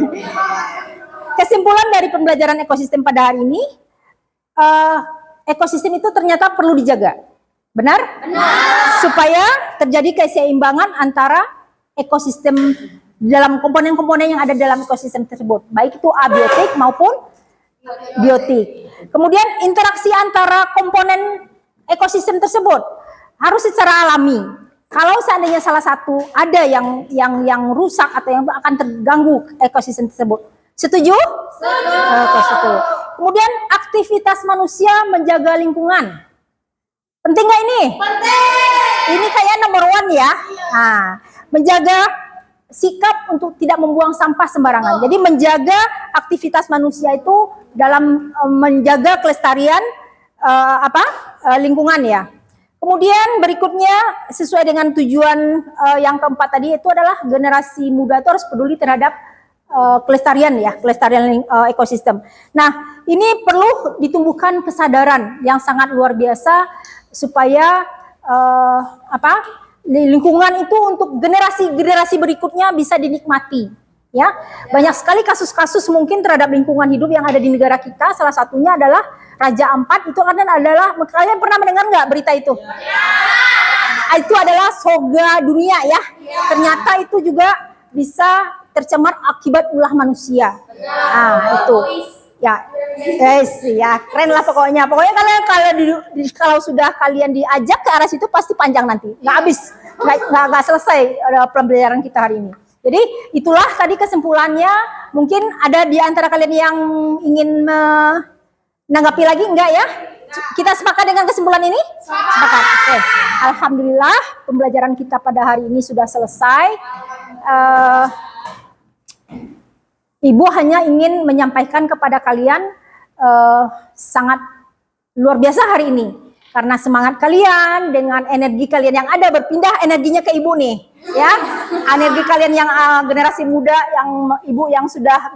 Kesimpulan dari pembelajaran ekosistem pada hari ini, ekosistem itu ternyata perlu dijaga. Benar? Benar. Supaya terjadi keseimbangan antara ekosistem dalam komponen-komponen yang ada dalam ekosistem tersebut, baik itu abiotik maupun biotik. Kemudian interaksi antara komponen ekosistem tersebut harus secara alami. Kalau seandainya salah satu ada yang rusak atau yang akan terganggu ekosistem tersebut. Setuju? Setuju. Kemudian aktivitas manusia menjaga lingkungan. Penting nggak ini? Penting. Ini kayak nomor 1 ya. Nah, menjaga sikap untuk tidak membuang sampah sembarangan. Jadi menjaga aktivitas manusia itu dalam menjaga kelestarian lingkungan ya. Kemudian berikutnya sesuai dengan tujuan yang keempat tadi itu adalah generasi muda itu harus peduli terhadap kelestarian ya, kelestarian ekosistem. Nah, ini perlu ditumbuhkan kesadaran yang sangat luar biasa supaya lingkungan itu untuk generasi berikutnya bisa dinikmati ya. Banyak sekali kasus-kasus mungkin terhadap lingkungan hidup yang ada di negara kita. Salah satunya adalah Raja Ampat. Itu adalah, kalian pernah mendengar nggak berita itu? Itu adalah soga dunia ya. Ternyata itu juga bisa tercemar akibat ulah manusia. Nah, itu ya, ya keren lah pokoknya. Pokoknya kalau sudah kalian diajak ke arah situ pasti panjang nanti, nggak habis, nggak selesai pembelajaran kita hari ini. Jadi itulah tadi kesimpulannya. Mungkin ada di antara kalian yang ingin menanggapi lagi, enggak ya? Kita sepakat dengan kesimpulan ini? Sepakat. Oke. Alhamdulillah pembelajaran kita pada hari ini sudah selesai. Ibu hanya ingin menyampaikan kepada kalian sangat luar biasa hari ini. Karena semangat kalian dengan energi kalian yang ada berpindah energinya ke Ibu nih. Ya, energi kalian yang generasi muda, yang Ibu yang sudah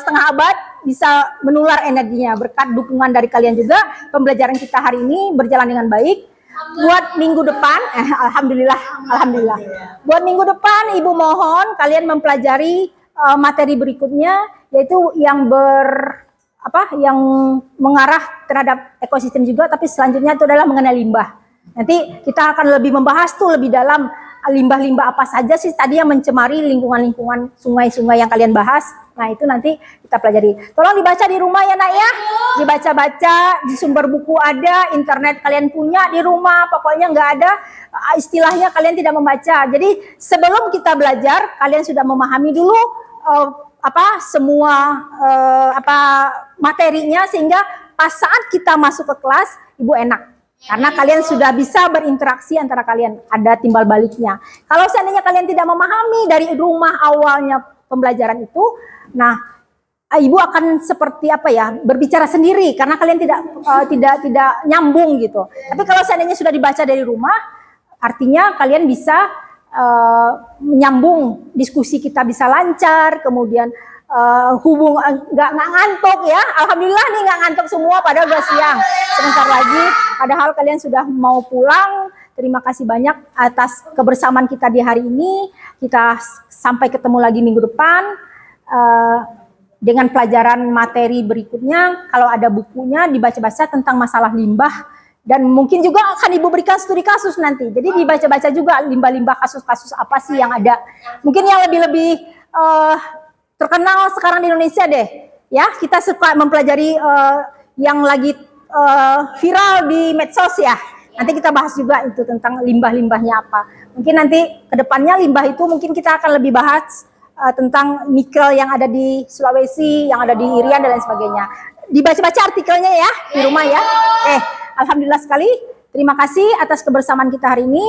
setengah abad bisa menular energinya. Berkat dukungan dari kalian juga, pembelajaran kita hari ini berjalan dengan baik. Buat minggu depan, alhamdulillah. Buat minggu depan, Ibu mohon kalian mempelajari materi berikutnya, yaitu yang yang mengarah terhadap ekosistem juga, tapi selanjutnya itu adalah mengenai limbah. Nanti kita akan lebih membahas tuh lebih dalam limbah-limbah apa saja sih tadi yang mencemari lingkungan-lingkungan sungai-sungai yang kalian bahas. Nah itu nanti kita pelajari. Tolong dibaca di rumah ya nak ya. Dibaca-baca, di sumber buku ada, internet kalian punya di rumah. Pokoknya nggak ada istilahnya kalian tidak membaca. Jadi sebelum kita belajar, kalian sudah memahami dulu semua materinya, sehingga pas saat kita masuk ke kelas, ibu enak. Karena kalian sudah bisa berinteraksi antara kalian, ada timbal baliknya. Kalau seandainya kalian tidak memahami dari rumah awalnya pembelajaran itu, nah ibu akan seperti berbicara sendiri karena kalian tidak nyambung gitu. Tapi kalau seandainya sudah dibaca dari rumah, artinya kalian bisa menyambung, diskusi kita bisa lancar, kemudian nggak ngantuk ya. Alhamdulillah nih nggak ngantuk semua, padahal udah siang sebentar lagi, padahal kalian sudah mau pulang. Terima kasih banyak atas kebersamaan kita di hari ini. Kita sampai ketemu lagi minggu depan dengan pelajaran materi berikutnya. Kalau ada bukunya dibaca-baca tentang masalah limbah, dan mungkin juga akan ibu berikan studi kasus nanti. Jadi dibaca-baca juga limbah-limbah, kasus-kasus apa sih yang ada. Mungkin yang lebih terkenal sekarang di Indonesia deh, ya kita suka mempelajari yang lagi viral di medsos ya. Nanti kita bahas juga itu tentang limbah-limbahnya apa. Mungkin nanti kedepannya limbah itu mungkin kita akan lebih bahas tentang nikel yang ada di Sulawesi, yang ada di Irian dan lain sebagainya. Dibaca-baca artikelnya ya di rumah ya. Alhamdulillah sekali. Terima kasih atas kebersamaan kita hari ini.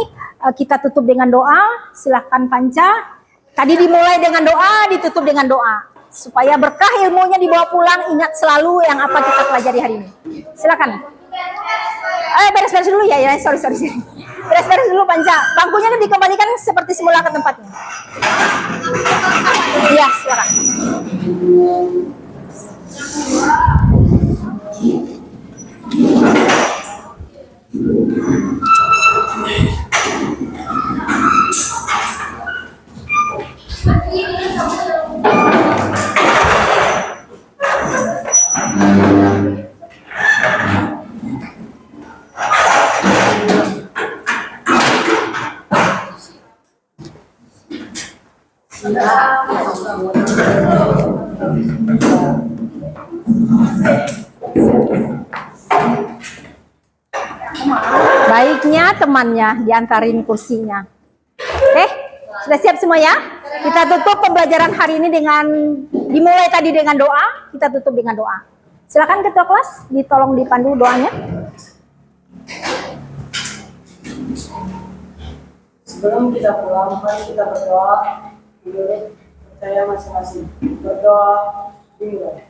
Kita tutup dengan doa. Silahkan Panca. Tadi dimulai dengan doa, ditutup dengan doa. Supaya berkah ilmunya dibawa pulang, ingat selalu yang apa kita pelajari hari ini. Silakan. Beres-beres dulu ya, sorry. Beres-beres dulu Panca. Bangkunya dikembalikan seperti semula ke tempatnya. Iya, silakan. Baiknya temannya diantarin kursinya. Oke, sudah siap semua ya? Kita tutup pembelajaran hari ini dengan dimulai tadi dengan doa. Kita tutup dengan doa. Silakan ketua kelas, ditolong dipandu doanya. Sebelum kita pulang, mari kita berdoa. Menurut percaya masing-masing. Berdoa dimulai.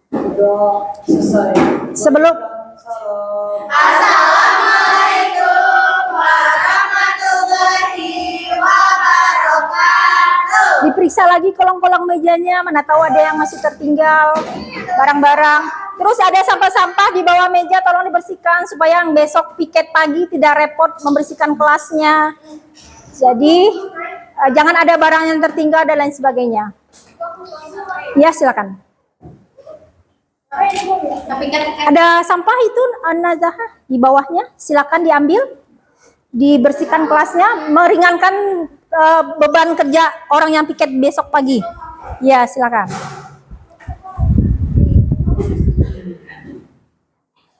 Berdoa selesai. Sebelum Assalamualaikum warahmatullahi wabarakatuh. diperiksa lagi kolong-kolong mejanya, mana tahu ada yang masih tertinggal barang-barang. Terus ada sampah-sampah di bawah meja, tolong dibersihkan supaya yang besok piket pagi tidak repot membersihkan kelasnya. Jadi jangan ada barang yang tertinggal dan lain sebagainya. Ya silakan. Ada sampah itu Nazahah di bawahnya, silakan diambil, dibersihkan kelasnya, meringankan beban kerja orang yang piket besok pagi. Ya silakan.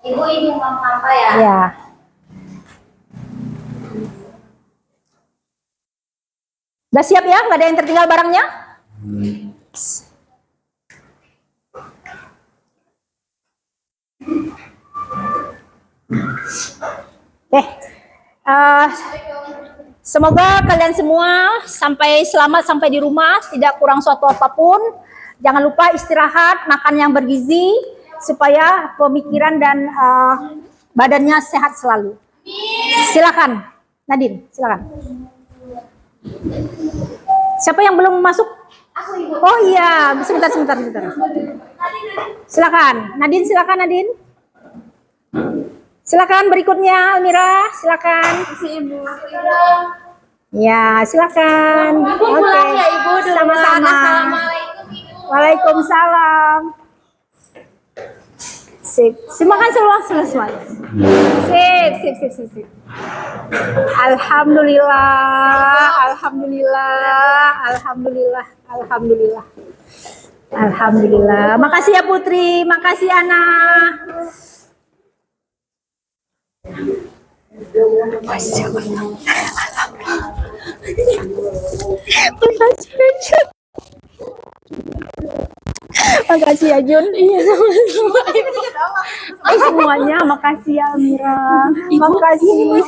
Ibu ini sampah ya? Ya. Udah siap ya? Nggak ada yang tertinggal barangnya? Semoga kalian semua selamat sampai di rumah, tidak kurang suatu apapun. Jangan lupa istirahat, makan yang bergizi, supaya pemikiran dan badannya sehat selalu. Silakan, Nadine, silakan. Siapa yang belum masuk? Oh iya, sebentar. Silakan, Nadine, silakan Nadine. Silakan berikutnya, Almira, silakan. Ya, silakan. Oke. Ya, Ibu, sama-sama. Assalamualaikum, Ibu. Waalaikumsalam. Sip. Simakan semuanya. Sip. Alhamdulillah. Makasih ya Putri, makasih Ana. Makasih ya Jun. Iya sama-sama. Semuanya makasih ya Mira. Makasih.